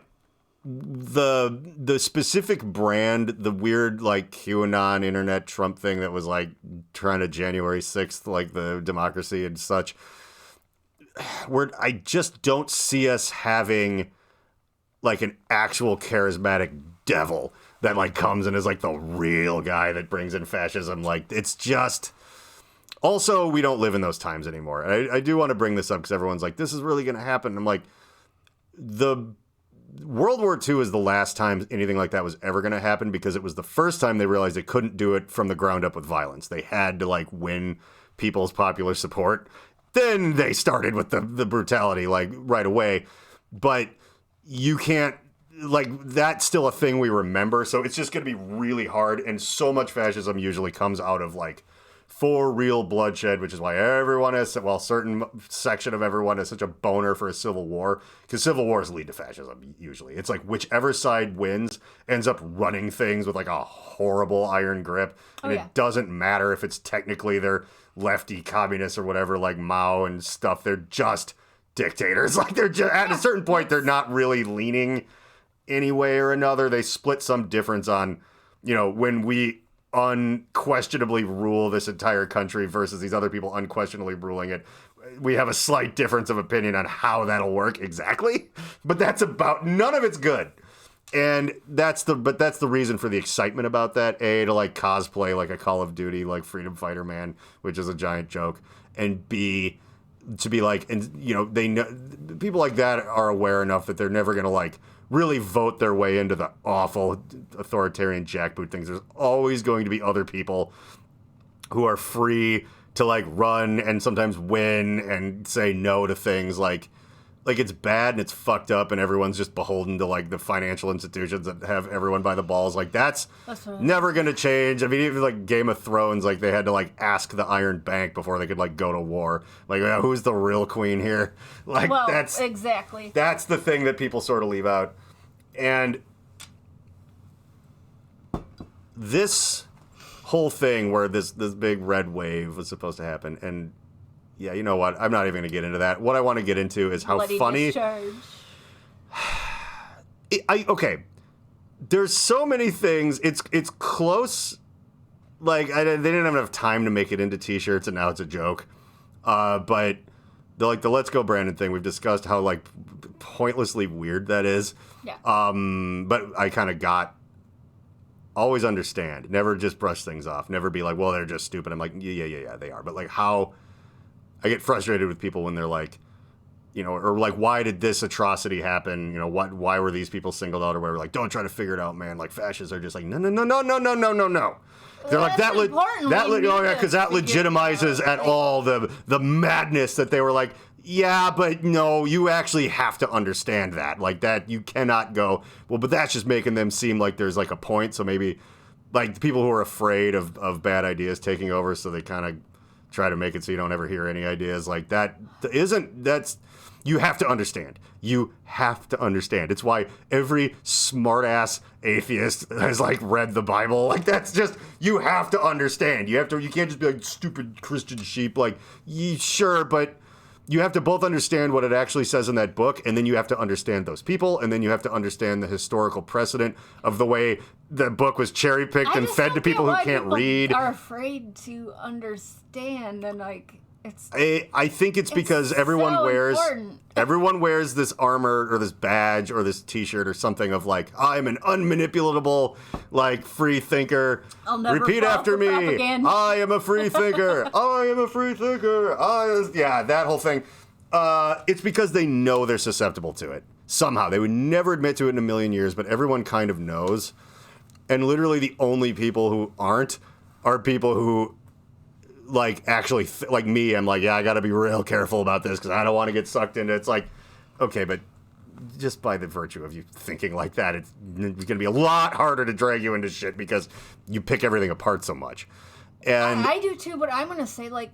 B: the specific brand, the weird like QAnon internet Trump thing that was like trying to January 6th, like the democracy and such, I just don't see us having like an actual charismatic devil that like comes and is like the real guy that brings in fascism. Like it's just, also we don't live in those times anymore. I do want to bring this up because everyone's like, this is really going to happen. I'm like, World War II is the last time anything like that was ever going to happen, because it was the first time they realized they couldn't do it from the ground up with violence. They had to like win people's popular support. Then they started with the brutality like right away. But you can't, like, that's still a thing we remember. So it's just going to be really hard. And so much fascism usually comes out of like for real bloodshed, which is why everyone has, well, certain section of everyone has such a boner for a civil war, because civil wars lead to fascism usually. It's like whichever side wins ends up running things with like a horrible iron grip, and it doesn't matter if it's technically they're lefty communists or whatever, like Mao and stuff. They're just dictators. Like they're just, at a certain point they're not really leaning any way or another. They split some difference on, you know, when we unquestionably rule this entire country versus these other people unquestionably ruling it. We have a slight difference of opinion on how that'll work exactly, but that's about, none of it's good. And that's the reason for the excitement about that. A, to like cosplay like a Call of Duty, like Freedom Fighter man, which is a giant joke. And B, to be like, and you know, they know people like that are aware enough that they're never going to like really vote their way into the awful authoritarian jackboot things. There's always going to be other people who are free to like run and sometimes win and say no to things like it's bad and it's fucked up and everyone's just beholden to like the financial institutions that have everyone by the balls. Like that's never going to change. I mean, even like Game of Thrones, like they had to like ask the Iron Bank before they could like go to war. Like, who's the real queen here? Like, well, that's the thing that people sort of leave out. And this whole thing where this big red wave was supposed to happen, and yeah, you know what? I'm not even going to get into that. What I want to get into is how
C: Bloody
B: funny.
C: Discharge.
B: Okay, there's so many things. It's close. Like they didn't have enough time to make it into T-shirts, and now it's a joke. But the Let's Go Brandon thing, we've discussed how like pointlessly weird that is.
C: Yeah.
B: But I kind of always understand. Never just brush things off. Never be like, well, they're just stupid. I'm like, yeah, they are. But like how I get frustrated with people when they're like, you know, or like, why did this atrocity happen? You know, why were these people singled out or whatever? Like, don't try to figure it out, man. Like fascists are just like, no. They're like that because that legitimizes at all the madness that they were like, yeah, but no, you actually have to understand that. Like that, you cannot go, well, but that's just making them seem like there's like a point. So maybe like the people who are afraid of bad ideas taking over, so they kind of try to make it so you don't ever hear any ideas like that. You have to understand. You have to understand. It's why every smart-ass atheist has like read the Bible. Like that's just, you have to understand. You can't just be like stupid Christian sheep. Like, sure, but you have to both understand what it actually says in that book, and then you have to understand those people, and then you have to understand the historical precedent of the way the book was cherry-picked and fed to people who can't read.
C: Are afraid to understand, and like
B: I think it's because everyone
C: so
B: wears
C: important.
B: everyone wears this armor or this badge or this T-shirt or something of like, I'm an unmanipulatable, like, free thinker.
C: I'll never
B: Repeat
C: fall
B: after
C: for
B: me.
C: propaganda.
B: I am a free thinker. I am a free thinker. Yeah, that whole thing. It's because they know they're susceptible to it. Somehow. They would never admit to it in a million years, but everyone kind of knows. And literally the only people who aren't are people who, like, actually, like me, I'm like, yeah, I got to be real careful about this because I don't want to get sucked into it. It's like, okay, but just by the virtue of you thinking like that, it's going to be a lot harder to drag you into shit because you pick everything apart so much. And
C: I do too, but I'm going to say, like,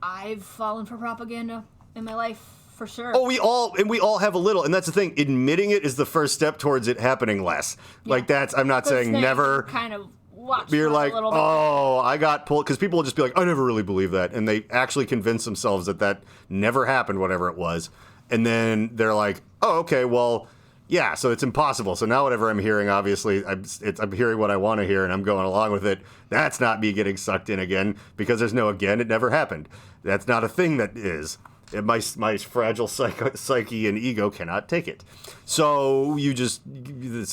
C: I've fallen for propaganda in my life for sure.
B: oh, we all have a little, and that's the thing. Admitting it is the first step towards it happening less.
C: Yeah.
B: Like I'm not saying
C: Then
B: never.
C: kind of watch
B: You're
C: for
B: like,
C: a little bit.
B: oh, I got pulled, because people will just be like, I never really believe that, and they actually convince themselves that never happened, whatever it was, and then they're like, oh, okay, well, yeah, so it's impossible. So now whatever I'm hearing, obviously, I'm hearing what I want to hear, and I'm going along with it. That's not me getting sucked in again, because there's no again. It never happened. That's not a thing that is. My fragile psyche and ego cannot take it. So you do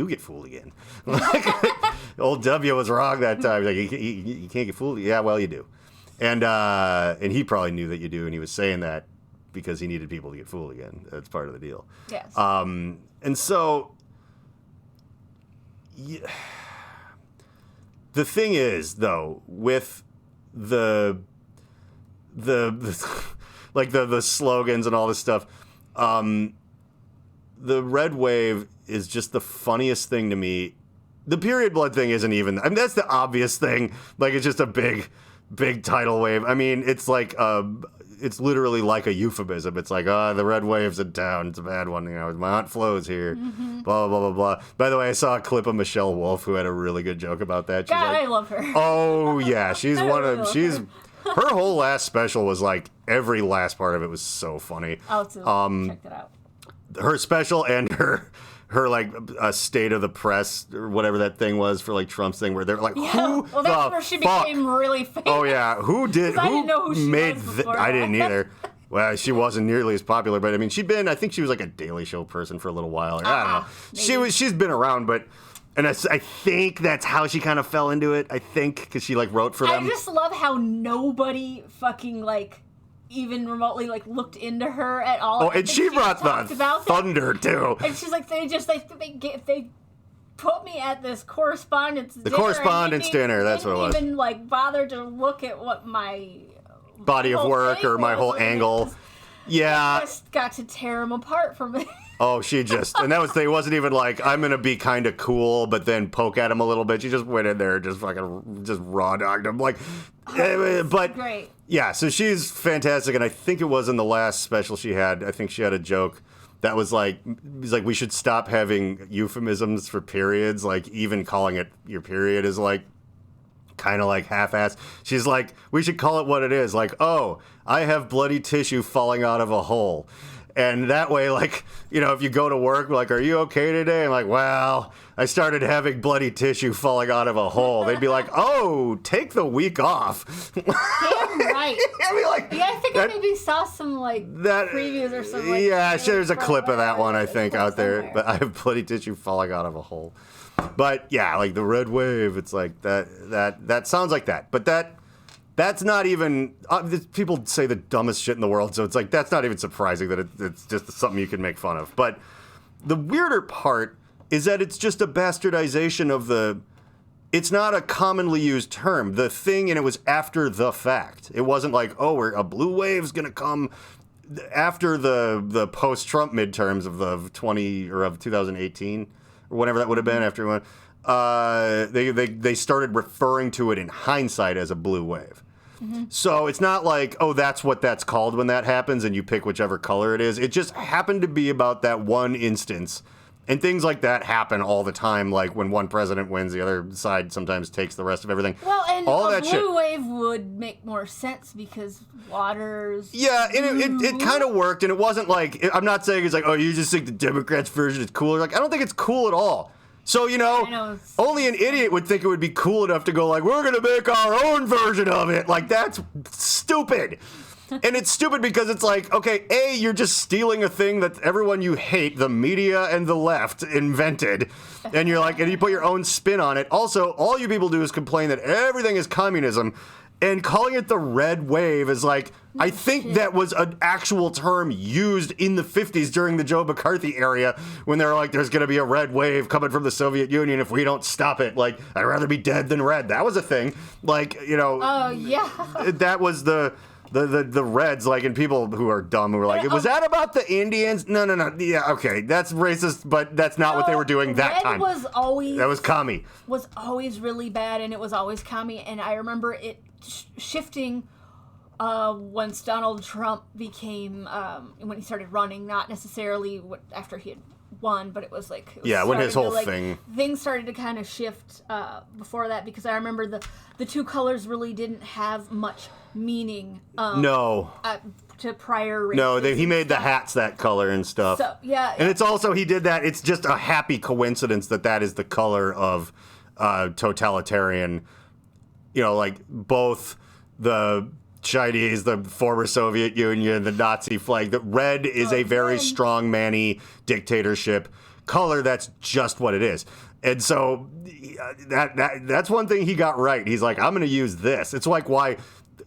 B: get fooled again. Old W was wrong that time. Like you can't get fooled. Yeah, well you do, and he probably knew that you do, and he was saying that because he needed people to get fooled again. That's part of the deal.
C: Yes.
B: And so the thing is, though, with the like the slogans and all this stuff, the red wave is just the funniest thing to me. The period blood thing isn't even, I mean, that's the obvious thing. Like, it's just a big tidal wave. I mean, it's like it's literally like a euphemism. It's like, the red wave's in town. It's a bad one. You know, my Aunt Flo's here.
C: Mm-hmm.
B: Blah, blah, blah, blah. By the way, I saw a clip of Michelle Wolf who had a really good joke about that. She's
C: God,
B: like,
C: I love her.
B: oh, yeah. She's
C: I
B: one
C: really
B: of,
C: love
B: she's,
C: her.
B: her whole last special was like, every last part of it was so funny.
C: I'll have to check that out.
B: Her special and her like a state of the press or whatever that thing was for like Trump's thing where they're like,
C: Yeah,
B: who
C: well, that's
B: the
C: where she
B: fuck?
C: became really famous.
B: Oh yeah, who did?
C: 'Cause I
B: Who
C: didn't know who she
B: made?
C: was before
B: I didn't
C: that.
B: either. Well, she wasn't nearly as popular, but I mean, I think she was like a Daily Show person for a little while. Or, I don't know.
C: Maybe.
B: She's been around, but. And I think that's how she kind of fell into it. I think because she like wrote for them.
C: I just love how nobody fucking like even remotely like looked into her at all.
B: Oh,
C: I
B: and
C: think
B: she brought
C: talked
B: the
C: about
B: thunder too.
C: And she's like, they put me at this correspondence dinner.
B: The correspondence dinner, that's what it was.
C: Didn't even like bother to look at what my
B: Body of
C: whole
B: work
C: thing
B: or my
C: was.
B: whole
C: Like,
B: angle.
C: I
B: Yeah.
C: just got to tear them apart from it.
B: Oh, she just, and that was, it wasn't even like, I'm going to be kind of cool, but then poke at him a little bit. She just went in there and just fucking, just raw dogged him. Like, but,
C: Great.
B: yeah, so she's fantastic. And I think it was in the last special she had, I think she had a joke that was like, we should stop having euphemisms for periods. Like, even calling it your period is like, kind of like half-assed. She's like, we should call it what it is. Like, oh, I have bloody tissue falling out of a hole. And that way, like, you know, if you go to work, like, are you okay today? I'm like, well, I started having bloody tissue falling out of a hole. They'd be like, oh, take the week off.
C: Damn right.
B: I'd be like,
C: Yeah, I think I maybe saw some like previews or something. Like
B: yeah, sure, there's a
C: from
B: clip of that one, I think, out there.
C: somewhere.
B: But I have bloody tissue falling out of a hole. But yeah, like the red wave, it's like that sounds like that. But that's not even, people say the dumbest shit in the world, so it's like, that's not even surprising that it's just something you can make fun of. But the weirder part is that it's just a bastardization of it's not a commonly used term. The thing, and it was after the fact. It wasn't like, oh, a blue wave's gonna come after the post-Trump midterms of 2018, or whatever that would have been after he went. They started referring to it in hindsight as a blue wave. Mm-hmm. So it's not like, oh, that's what that's called when that happens and you pick whichever color it is. It just happened to be about that one instance. And things like that happen all the time, like when one president wins, the other side sometimes takes the rest of everything.
C: Well, and
B: all
C: a
B: that
C: blue
B: shit.
C: wave would make more sense because water's
B: Yeah, and it kind of worked, and it wasn't like, I'm not saying it's like, oh, you just think the Democrats' version is cooler. Like, I don't think it's cool at all. So,
C: I know.
B: only an idiot would think it would be cool enough to go like, we're going to make our own version of it. Like, that's stupid. And it's stupid because it's like, okay, A, you're just stealing a thing that everyone you hate, the media and the left, invented. And you're like, and you put your own spin on it. Also, all you people do is complain that everything is communism. And calling it the red wave is like, I think that was an actual term used in the 50s during the Joe McCarthy era when they were like, there's going to be a red wave coming from the Soviet Union if we don't stop it. Like, I'd rather be dead than red. That was a thing. Like,
C: Oh, yeah.
B: that was the Reds, like, and people who are dumb who were like, was that about the Indians? No. Yeah, okay, that's racist, but that's not what they were doing that time.
C: Red was always...
B: That was commie.
C: Was always really bad, and it was always commie, and I remember it shifting once Donald Trump became, when he started running, not necessarily after he had won, but it was like...
B: when his whole thing...
C: Things started to kind of shift before that, because I remember the two colors really didn't have much meaning
B: no
C: to prior races.
B: No, he made the hats that color and stuff.
C: So, yeah.
B: And it's also, he did that, it's just a happy coincidence that is the color of totalitarian, like both the Chinese, the former Soviet Union, the Nazi flag. The red is a very strong manny dictatorship color. That's just what it is. And so that's one thing he got right. He's like, I'm going to use this. It's like why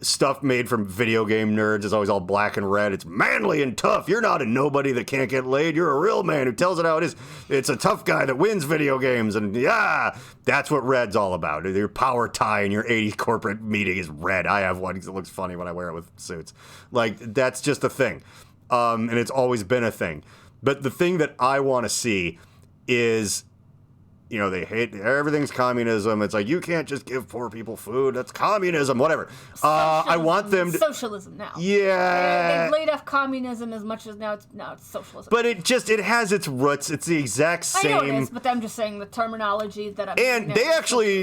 B: stuff made from video game nerds is always all black and red. It's manly and tough. You're not a nobody that can't get laid. You're a real man who tells it how it is. It's a tough guy that wins video games. And yeah, that's what red's all about. Your power tie in your 80 corporate meeting is red. I have one because it looks funny when I wear it with suits. Like, that's just a thing. And it's always been a thing. But the thing that I want to see is... they hate everything's communism. It's like, you can't just give poor people food. That's communism, whatever. I want them to...
C: Socialism now.
B: Yeah.
C: They've laid off communism as much as now it's socialism.
B: But it has its roots. It's the exact same...
C: I know it is, but I'm just saying the terminology that I'm...
B: And they actually,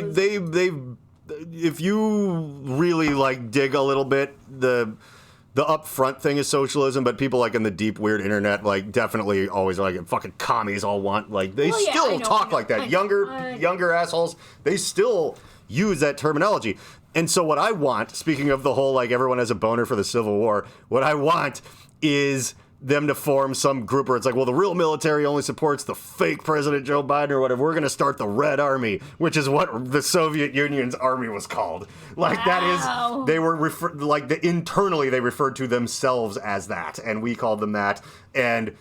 B: if you really, dig a little bit, the upfront thing is socialism, but people in the deep weird internet definitely always are fucking commies all want they still talk like that. Younger assholes, they still use that terminology. And so what I want, speaking of the whole everyone has a boner for the Civil War, what I want is them to form some group where it's the real military only supports the fake President Joe Biden or whatever. We're going to start the Red Army, which is what the Soviet Union's army was called. That is, they were internally they referred to themselves as that, and we called them that. And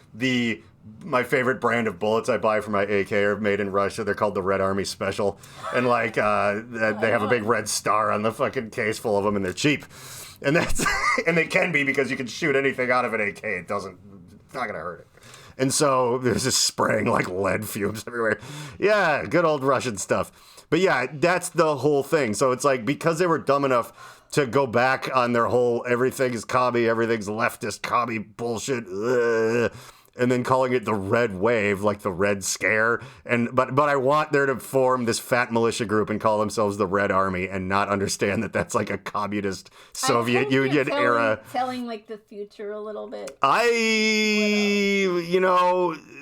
B: my favorite brand of bullets I buy for my AK are made in Russia. They're called the Red Army Special, and they have a big red star on the fucking case full of them, and they're cheap. And that's and they can be because you can shoot anything out of an AK. It's not gonna hurt it. And so there's just spraying lead fumes everywhere. Yeah, good old Russian stuff. But yeah, that's the whole thing. So it's because they were dumb enough to go back on their whole everything is commie, everything's leftist commie bullshit. And then calling it the Red Wave, the Red Scare. But I want there to form this fat militia group and call themselves the Red Army and not understand that that's a communist Soviet Union era.
C: Telling the future a little bit.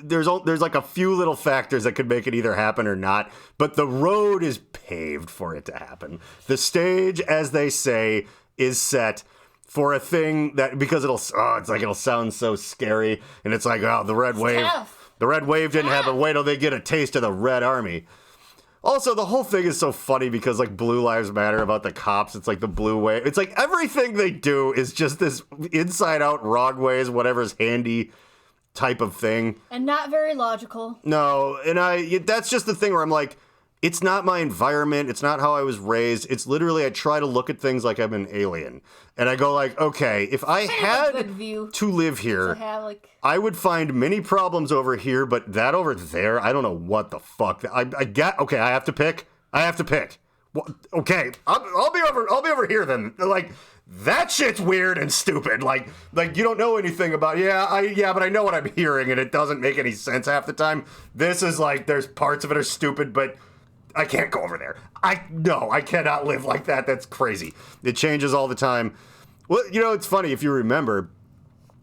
B: There's a few little factors that could make it either happen or not, but the road is paved for it to happen. The stage, as they say, is set for a thing that, because it'll sound so scary, and it's the Red Wave.
C: Tough.
B: The Red Wave didn't happen. Wait till they get a taste of the Red Army. Also, the whole thing is so funny because Blue Lives Matter about the cops. It's the Blue Wave. It's everything they do is just this inside out, wrong ways, whatever's handy type of thing.
C: And not very logical.
B: No, and that's just the thing where I'm it's not my environment. It's not how I was raised. It's literally, I try to look at things like I'm an alien. And I go okay, if I had to live here, I would find many problems over here, but that over there, I don't know what the fuck. I have to pick. Okay, I'll be over here then. That shit's weird and stupid. You don't know anything about, but I know what I'm hearing and it doesn't make any sense half the time. This is there's parts of it are stupid, but I can't go over there. I cannot live like that. That's crazy. It changes all the time. Well, it's funny if you remember,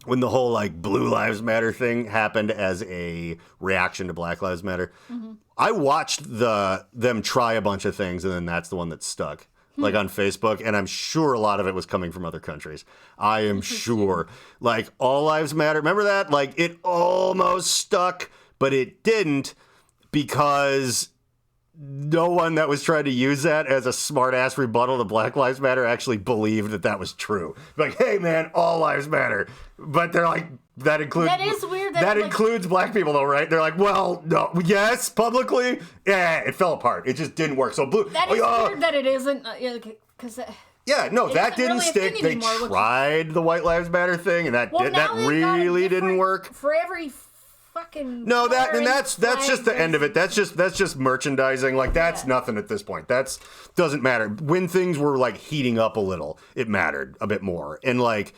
B: when the whole like Blue Lives Matter thing happened as a reaction to Black Lives Matter, I watched them try a bunch of things, and then that's the one that stuck. Like on Facebook, and I'm sure a lot of it was coming from other countries. I am sure. Like, All Lives Matter. Remember that? Like, it almost stuck, but it didn't because no one that was trying to use that as a smart-ass rebuttal to Black Lives Matter actually believed that that was true. Like, hey, man, all lives matter. But they're like, that includes...
C: That is weird.
B: That includes black people, though, right? They're like, well, no, yes, publicly. Yeah, it fell apart. It just didn't work. So blue...
C: That is weird that it isn't... Because...
B: Yeah, no, that didn't really stick. They tried the White Lives Matter thing, and that really didn't work.
C: For every fucking...
B: No, that's just the end of it. That's just merchandising. Like, that's nothing at this point. That's doesn't matter. When things were like heating up a little, it mattered a bit more. And like,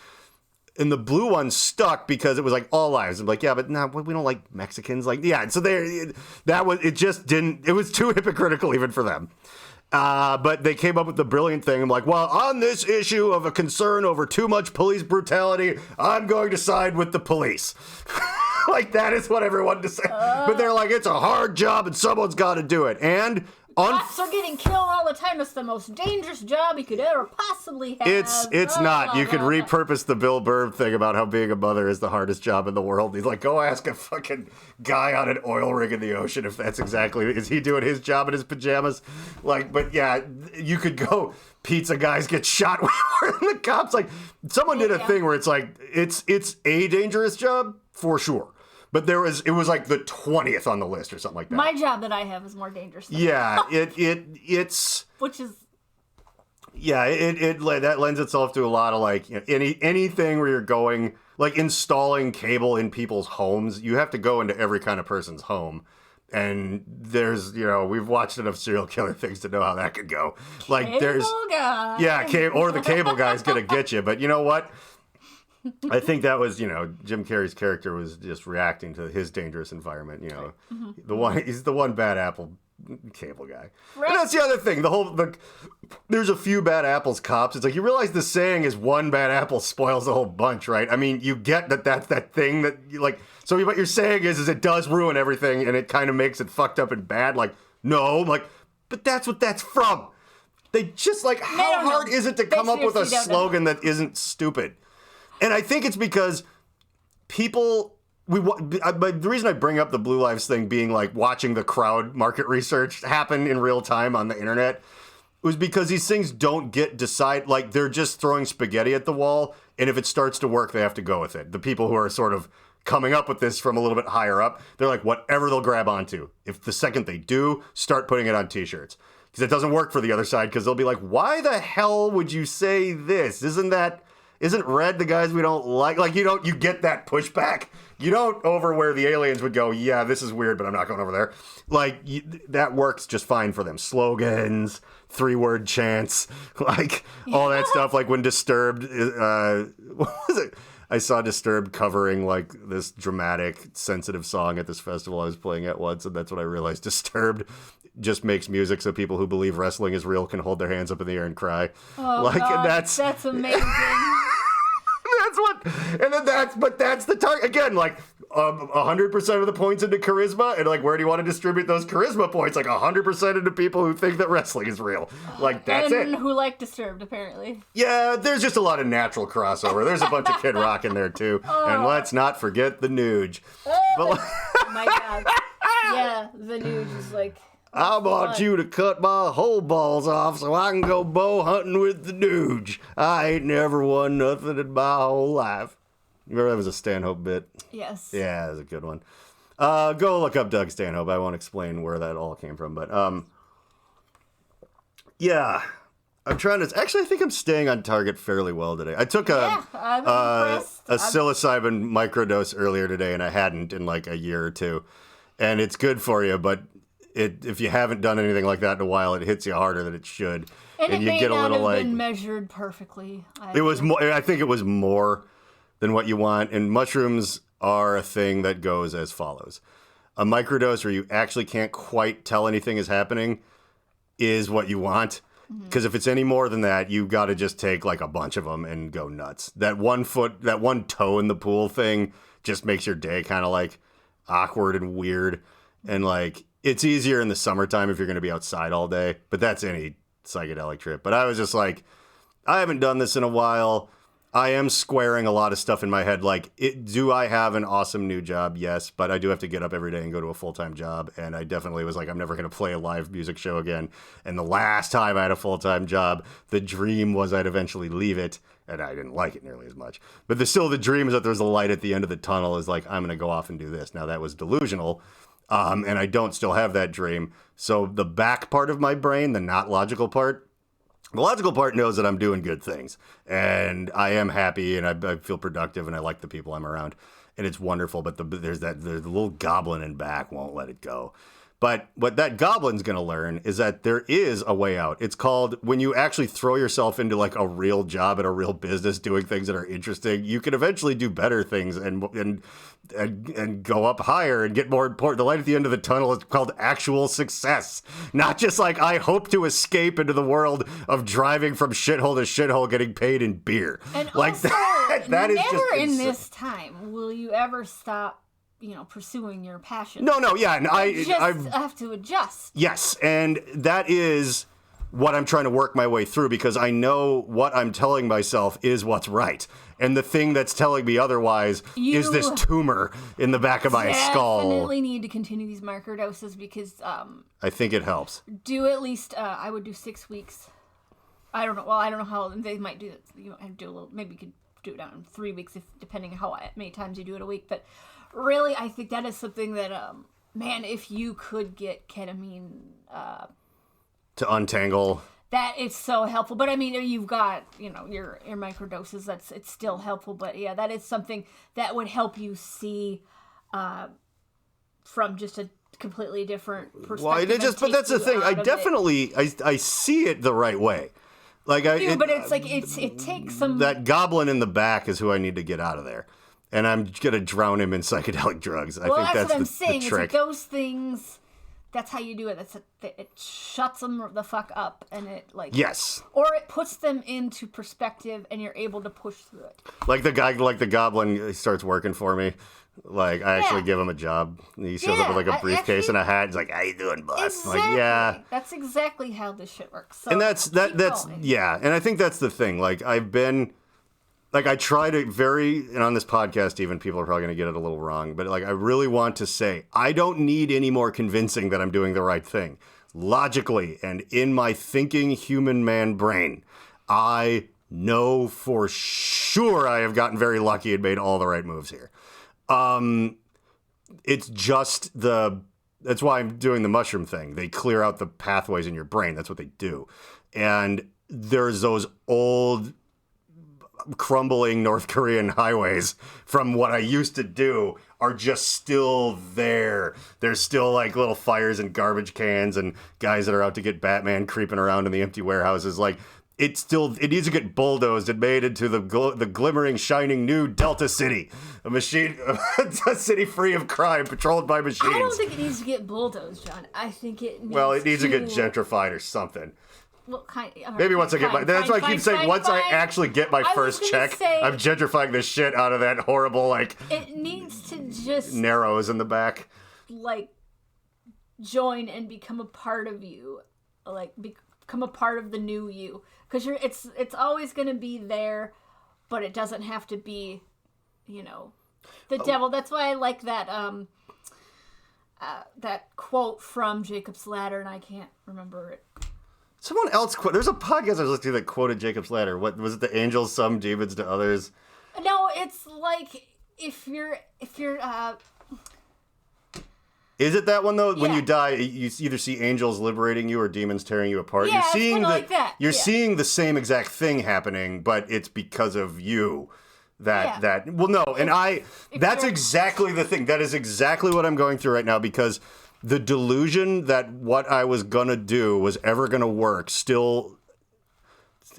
B: and the blue one stuck because it was like all lives. I'm like, yeah, but no, we don't like Mexicans. Like, yeah. So it just didn't. It was too hypocritical even for them. But they came up with the brilliant thing. I'm like, well, on this issue of a concern over too much police brutality, I'm going to side with the police. Like, that is what everyone decided. But they're like, it's a hard job and someone's got to do it. And
C: cops are getting killed all the time. It's the most dangerous job you could ever possibly have.
B: It's not. You could repurpose the Bill Burr thing about how being a mother is the hardest job in the world. He's like, go ask a fucking guy on an oil rig in the ocean if that's exactly... Is he doing his job in his pajamas? Like, but yeah, you could go... Pizza guys get shot when the cops... Like, someone did a thing where it's like, it's a dangerous job, for sure. But it was like the 20th on the list or something like that.
C: My job that I have is more dangerous than
B: it's
C: which is
B: that lends itself to a lot of like, you know, anything where you're going like installing cable in people's homes. You have to go into every kind of person's home. And there's, you know, we've watched enough serial killer things to know how that could go. Like or the cable guy's gonna get you. But you know what? I think that was, you know, Jim Carrey's character was just reacting to his dangerous environment. You know, he's the one bad apple cable guy. Right. And that's the other thing. There's a few bad apples cops. It's like, you realize the saying is one bad apple spoils the whole bunch, right? I mean, you get that's that thing that you like. So what you're saying is it does ruin everything and it kind of makes it fucked up and bad. Like, no, like, but that's what that's from. They just like, how hard is it to come up with a slogan that isn't stupid? And I think it's because people, the reason I bring up the Blue Lives thing being like watching the crowd market research happen in real time on the internet was because these things don't get like they're just throwing spaghetti at the wall. And if it starts to work, they have to go with it. The people who are sort of coming up with this from a little bit higher up, they're like, whatever they'll grab onto. If the second they do, start putting it on t-shirts. Because it doesn't work for the other side because they'll be like, why the hell would you say this? Isn't red the guys we don't like? Like, you get that pushback. You don't over where the aliens would go, yeah, this is weird, but I'm not going over there. Like, that works just fine for them. Slogans, 3-word chants, like, all that stuff. Like, when Disturbed, what was it? I saw Disturbed covering, like, this dramatic, sensitive song at this festival I was playing at once, and that's when I realized Disturbed just makes music so people who believe wrestling is real can hold their hands up in the air and cry.
C: Oh, like, God, that's amazing.
B: That's the target. Again, like, 100% of the points into charisma, and like, where do you want to distribute those charisma points? Like 100% into people who think that wrestling is real. Like, that's it.
C: And who like Disturbed, apparently.
B: Yeah, there's just a lot of natural crossover. There's a bunch of Kid Rock in there too. And let's not forget the Nuge.
C: Oh my God. Yeah, the Nuge is like...
B: I want you to cut my whole balls off so I can go bow hunting with the Nuge. I ain't never won nothing in my whole life. You remember that was a Stanhope bit?
C: Yes.
B: Yeah, that was a good one. Go look up Doug Stanhope. I won't explain where that all came from, but yeah. I'm trying to... Actually, I think I'm staying on target fairly well today. I took a psilocybin microdose earlier today, and I hadn't in like a year or two. And it's good for you, but if you haven't done anything like that in a while, it hits you harder than it should.
C: And you get a little like... been measured perfectly.
B: I think it was more than what you want. And mushrooms are a thing that goes as follows. A microdose where you actually can't quite tell anything is happening is what you want. Because if it's any more than that, you got to just take like a bunch of them and go nuts. That one toe in the pool thing just makes your day kind of like awkward and weird. And like, it's easier in the summertime if you're going to be outside all day, but that's any psychedelic trip. But I was just like, I haven't done this in a while. I am squaring a lot of stuff in my head. Like, do I have an awesome new job? Yes, but I do have to get up every day and go to a full-time job. And I definitely was like, I'm never going to play a live music show again. And the last time I had a full-time job, the dream was I'd eventually leave it. And I didn't like it nearly as much. But the dream is that there's a light at the end of the tunnel is like, I'm going to go off and do this. Now, that was delusional. And I don't still have that dream. So the back part of my brain, the not logical part, the logical part knows that I'm doing good things, and I am happy, and I feel productive, and I like the people I'm around, and it's wonderful. But there's the little goblin in back won't let it go. But what that goblin's going to learn is that there is a way out. It's called when you actually throw yourself into like a real job at a real business doing things that are interesting, you can eventually do better things and go up higher and get more important. The light at the end of the tunnel is called actual success. Not just like, I hope to escape into the world of driving from shithole to shithole getting paid in beer.
C: And
B: like
C: also,
B: that is
C: never
B: just
C: in this time will you ever stop, pursuing your passion.
B: No, yeah. And
C: I have to adjust.
B: Yes, and that is what I'm trying to work my way through, because I know what I'm telling myself is what's right. And the thing that's telling me otherwise is this tumor in the back of my skull.
C: You definitely need to continue these microdoses because...
B: I think it helps.
C: Do at least, I would do 6 weeks. I don't know. Well, I don't know how they might do it. Do a little, maybe you could do it down in 3 weeks, depending how many times you do it a week. But really, I think that is something that, man, if you could get ketamine...
B: to untangle...
C: That it's so helpful. But I mean, you've got, your microdoses, it's still helpful. But yeah, that is something that would help you see from just a completely different perspective.
B: Well, but that's the thing. I see it the right way. Like
C: but it's like, it takes some...
B: That goblin in the back is who I need to get out of there. And I'm going to drown him in psychedelic drugs. I think that's what I'm saying. The trick.
C: It's like those things... That's how you do it. It shuts them the fuck up, and it
B: yes,
C: or it puts them into perspective, and you're able to push through it.
B: Like the goblin, he starts working for me. Like I actually give him a job. He shows up with like a briefcase and a hat. He's like, "How you doing, boss?"
C: Exactly.
B: Like, yeah,
C: that's exactly how this shit works. So
B: and that's yeah, and I think that's the thing. Like I've been. Like, I try to and on this podcast even, people are probably going to get it a little wrong, but, like, I really want to say, I don't need any more convincing that I'm doing the right thing. Logically, and in my thinking human man brain, I know for sure I have gotten very lucky and made all the right moves here. It's just that's why I'm doing the mushroom thing. They clear out the pathways in your brain. That's what they do. And there's those old... crumbling North Korean highways from what I used to do are just still there. There's still like little fires and garbage cans and guys that are out to get Batman creeping around in the empty warehouses. Like it needs to get bulldozed and made into the glimmering, shining new Delta City, a city free of crime, patrolled by machines.
C: I don't think it needs to get bulldozed, John. I think it needs
B: to get gentrified or something.
C: Well,
B: maybe once I get my... That's why I keep saying once I actually get my first check, I'm gentrifying the shit out of that horrible, like...
C: It needs to just...
B: Narrows in the back.
C: Like, join and become a part of you. Like, become a part of the new you. Because it's always going to be there, but it doesn't have to be, the devil. That's why I like that, that quote from Jacob's Ladder, and I can't remember it.
B: Someone else there's a podcast I was listening to that quoted Jacob's Ladder. What was it? The angels, some demons to others.
C: No, it's like if you're.
B: Is it that one though?
C: Yeah.
B: When you die, you either see angels liberating you or demons tearing you apart.
C: Yeah, it's kind of like that.
B: You're seeing the same exact thing happening, but it's because of you. That's exactly the thing. That is exactly what I'm going through right now, because the delusion that what I was gonna do was ever gonna work still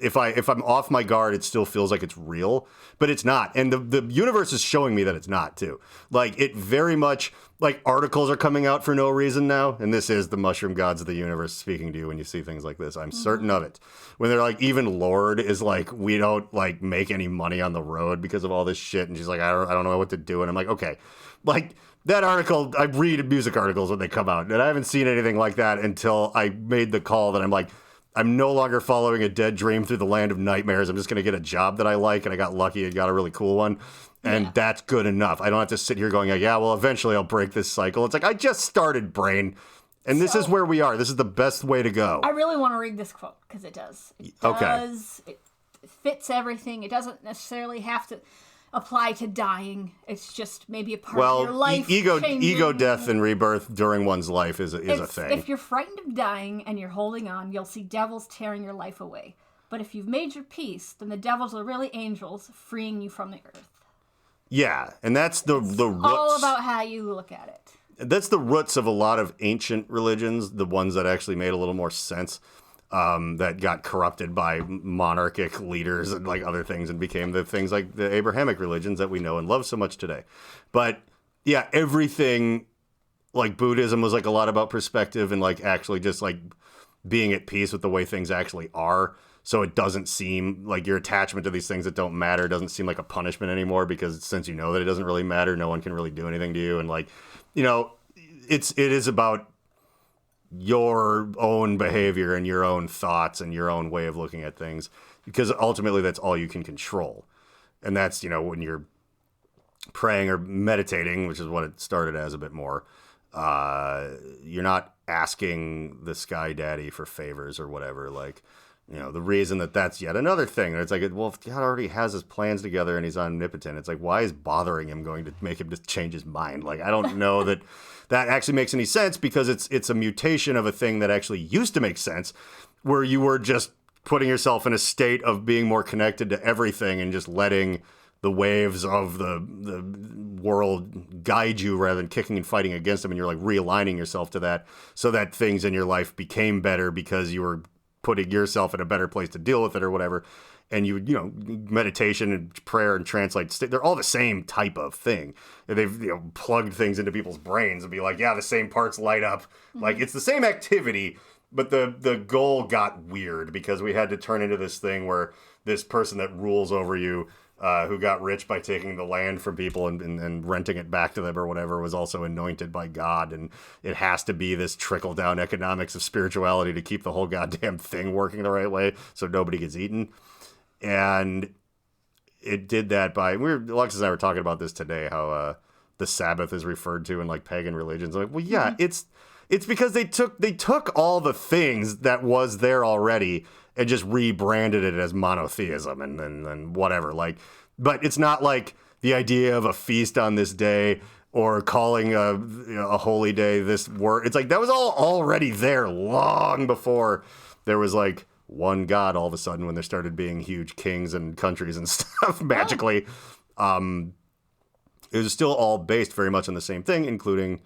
B: if I'm off my guard, it still feels like it's real, but it's not. And the universe is showing me that it's not too. Like it very much, like articles are coming out for no reason now. And this is the mushroom gods of the universe speaking to you when you see things like this. I'm certain of it. When they're like, even Lord is like, we don't like make any money on the road because of all this shit. And she's like, I don't know what to do. And I'm like, okay, like that article, I read music articles when they come out, and I haven't seen anything like that until I made the call that I'm like, I'm no longer following a dead dream through the land of nightmares. I'm just going to get a job that I like, and I got lucky and got a really cool one, and that's good enough. I don't have to sit here going, yeah, well, eventually I'll break this cycle. It's like, I just started, brain, and this is where we are. This is the best way to go.
C: I really want to read this quote, because it does. It does.
B: Okay.
C: It fits everything. It doesn't necessarily have to apply to dying. It's just maybe a part of your life.
B: Ego death and rebirth during one's life is a thing.
C: If you're frightened of dying and you're holding on, you'll see devils tearing your life away. But if you've made your peace, then the devils are really angels freeing you from the earth.
B: Yeah, and that's the roots.
C: All about how you look at it.
B: That's the roots of a lot of ancient religions, the ones that actually made a little more sense. That got corrupted by monarchic leaders and like other things and became the things like the Abrahamic religions that we know and love so much today. But yeah, everything like Buddhism was like a lot about perspective and like actually just like being at peace with the way things actually are. So it doesn't seem like your attachment to these things that don't matter doesn't seem like a punishment anymore, because since you know that it doesn't really matter, no one can really do anything to you. And like, you know, it is about your own behavior and your own thoughts and your own way of looking at things, because ultimately that's all you can control. And that's, you know, when you're praying or meditating, which is what it started as a bit more, you're not asking the sky daddy for favors or whatever. Like, you know, the reason that's yet another thing. It's like, well, if God already has his plans together and he's omnipotent, it's like, why is bothering him going to make him just change his mind? Like, I don't know that actually makes any sense, because it's a mutation of a thing that actually used to make sense, where you were just putting yourself in a state of being more connected to everything and just letting the waves of the world guide you rather than kicking and fighting against them. And you're like realigning yourself to that, so that things in your life became better because you were putting yourself in a better place to deal with it or whatever. And you know, meditation and prayer and translate, they're all the same type of thing. They've, you know, plugged things into people's brains and be like, yeah, the same parts light up. Mm-hmm. Like, it's the same activity, but the goal got weird because we had to turn into this thing where this person that rules over you, who got rich by taking the land from people and renting it back to them or whatever, was also anointed by God. And it has to be this trickle-down economics of spirituality to keep the whole goddamn thing working the right way so nobody gets eaten. And it did that by, Alexis and I were talking about this today, how the Sabbath is referred to in like pagan religions. I'm like, well, yeah, it's because they took all the things that was there already and just rebranded it as monotheism and whatever. Like, but it's not like the idea of a feast on this day or calling a holy day this word. It's like that was all already there long before there was like one God all of a sudden, when there started being huge kings and countries and stuff magically. It was still all based very much on the same thing, including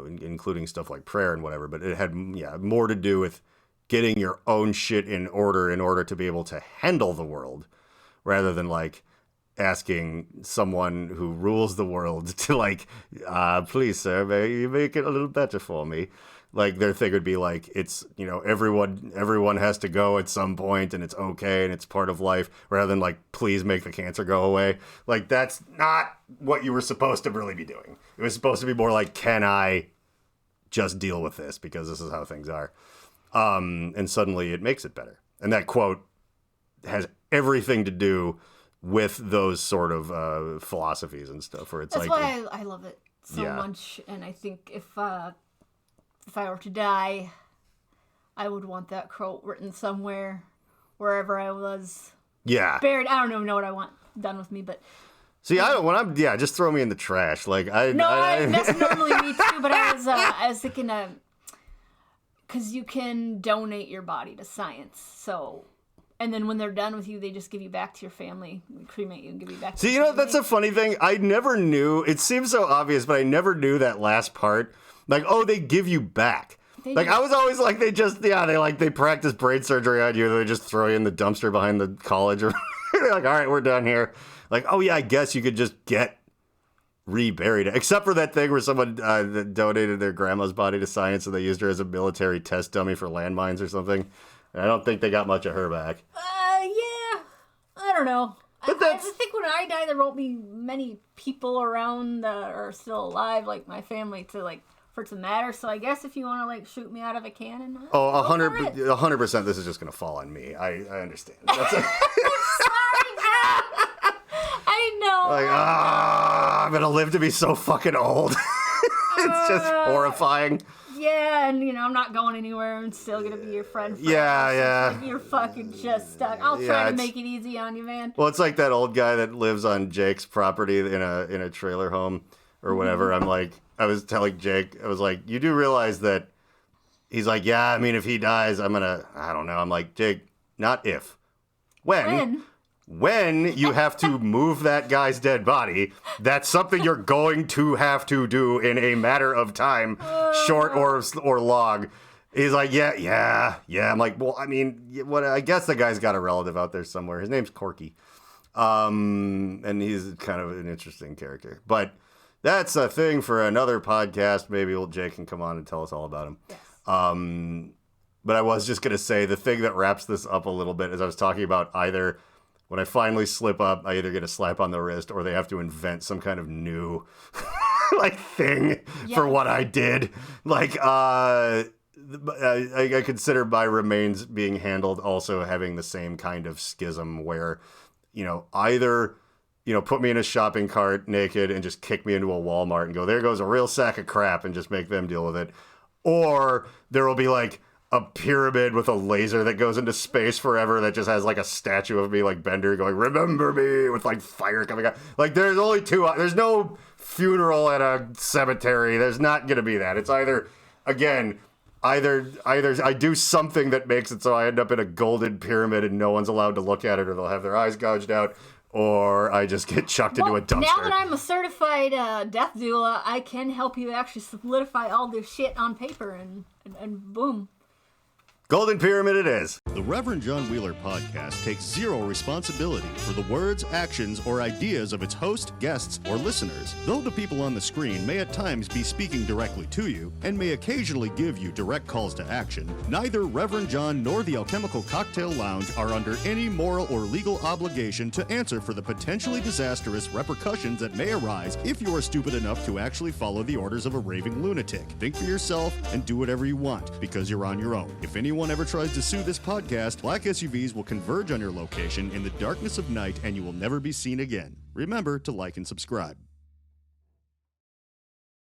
B: including stuff like prayer and whatever. But it had more to do with getting your own shit in order to be able to handle the world, rather than like asking someone who rules the world to like, please sir, may you make it a little better for me. Like, their thing would be like, it's, you know, everyone has to go at some point and it's okay and it's part of life, rather than like, please make the cancer go away. Like, that's not what you were supposed to really be doing. It was supposed to be more like, can I just deal with this because this is how things are? And suddenly it makes it better. And that quote has everything to do with those sort of philosophies and stuff, where it's
C: that's
B: like...
C: That's why I love it so much. And I think if I were to die, I would want that quote written somewhere, wherever I was buried. I don't even know what I want done with me, but...
B: See, just throw me in the trash. Like, that's
C: normally me too, but I was thinking, because you can donate your body to science, so... And then when they're done with you, they just give you back to your family, cremate you and give you back to your family.
B: That's a funny thing. I never knew, it seems so obvious, but I never knew that last part. Like, oh, they give you back. Like, I was always like, they practice brain surgery on you. They just throw you in the dumpster behind the college. Or they're like, all right, we're done here. Like, oh, yeah, I guess you could just get reburied. Except for that thing where someone that donated their grandma's body to science and they used her as a military test dummy for landmines or something. And I don't think they got much of her back.
C: Yeah. I don't know. I think when I die, there won't be many people around that are still alive, like my family, for it to matter. So I guess if you want to shoot me out of a cannon.
B: 100%. This is just gonna fall on me. I understand. That's
C: I know.
B: I'm gonna live to be so fucking old. It's just horrifying.
C: Yeah, and I'm not going anywhere. I'm still gonna be your friend.
B: Yeah.
C: You're fucking just stuck. I'll try to make it easy on you, man.
B: Well, it's like that old guy that lives on Jake's property in a trailer home or whatever. I was telling Jake, I was like, you do realize that he's like, yeah, I mean, if he dies, I don't know. I'm like, Jake, not if. When you have to move that guy's dead body, that's something you're going to have to do in a matter of time, short or long. He's like, yeah. I'm like, well, I mean, I guess the guy's got a relative out there somewhere. His name's Corky. And he's kind of an interesting character. But that's a thing for another podcast. Maybe old Jake can come on and tell us all about him. Yes. But I was just going to say the thing that wraps this up a little bit is I was talking about either when I finally slip up, I either get a slap on the wrist or they have to invent some kind of new thing for what I did. I consider my remains being handled also having the same kind of schism where, either, put me in a shopping cart naked and just kick me into a Walmart and go, there goes a real sack of crap and just make them deal with it. Or there will be a pyramid with a laser that goes into space forever that just has a statue of me Bender going, remember me, with fire coming out. There's only two. There's no funeral at a cemetery. There's not going to be that. It's either I do something that makes it so I end up in a golden pyramid and no one's allowed to look at it or they'll have their eyes gouged out, or I just get chucked into a dumpster.
C: Now that I'm a certified death doula, I can help you actually solidify all this shit on paper and boom.
B: Golden Pyramid it is.
D: The Reverend John Wheeler podcast takes zero responsibility for the words, actions, or ideas of its host, guests, or listeners. Though the people on the screen may at times be speaking directly to you and may occasionally give you direct calls to action, neither Reverend John nor the Alchemical Cocktail Lounge are under any moral or legal obligation to answer for the potentially disastrous repercussions that may arise if you are stupid enough to actually follow the orders of a raving lunatic. Think for yourself and do whatever you want, because you're on your own. If anyone ever tries to sue this podcast, black SUVs will converge on your location in the darkness of night and you will never be seen again. Remember to like and subscribe.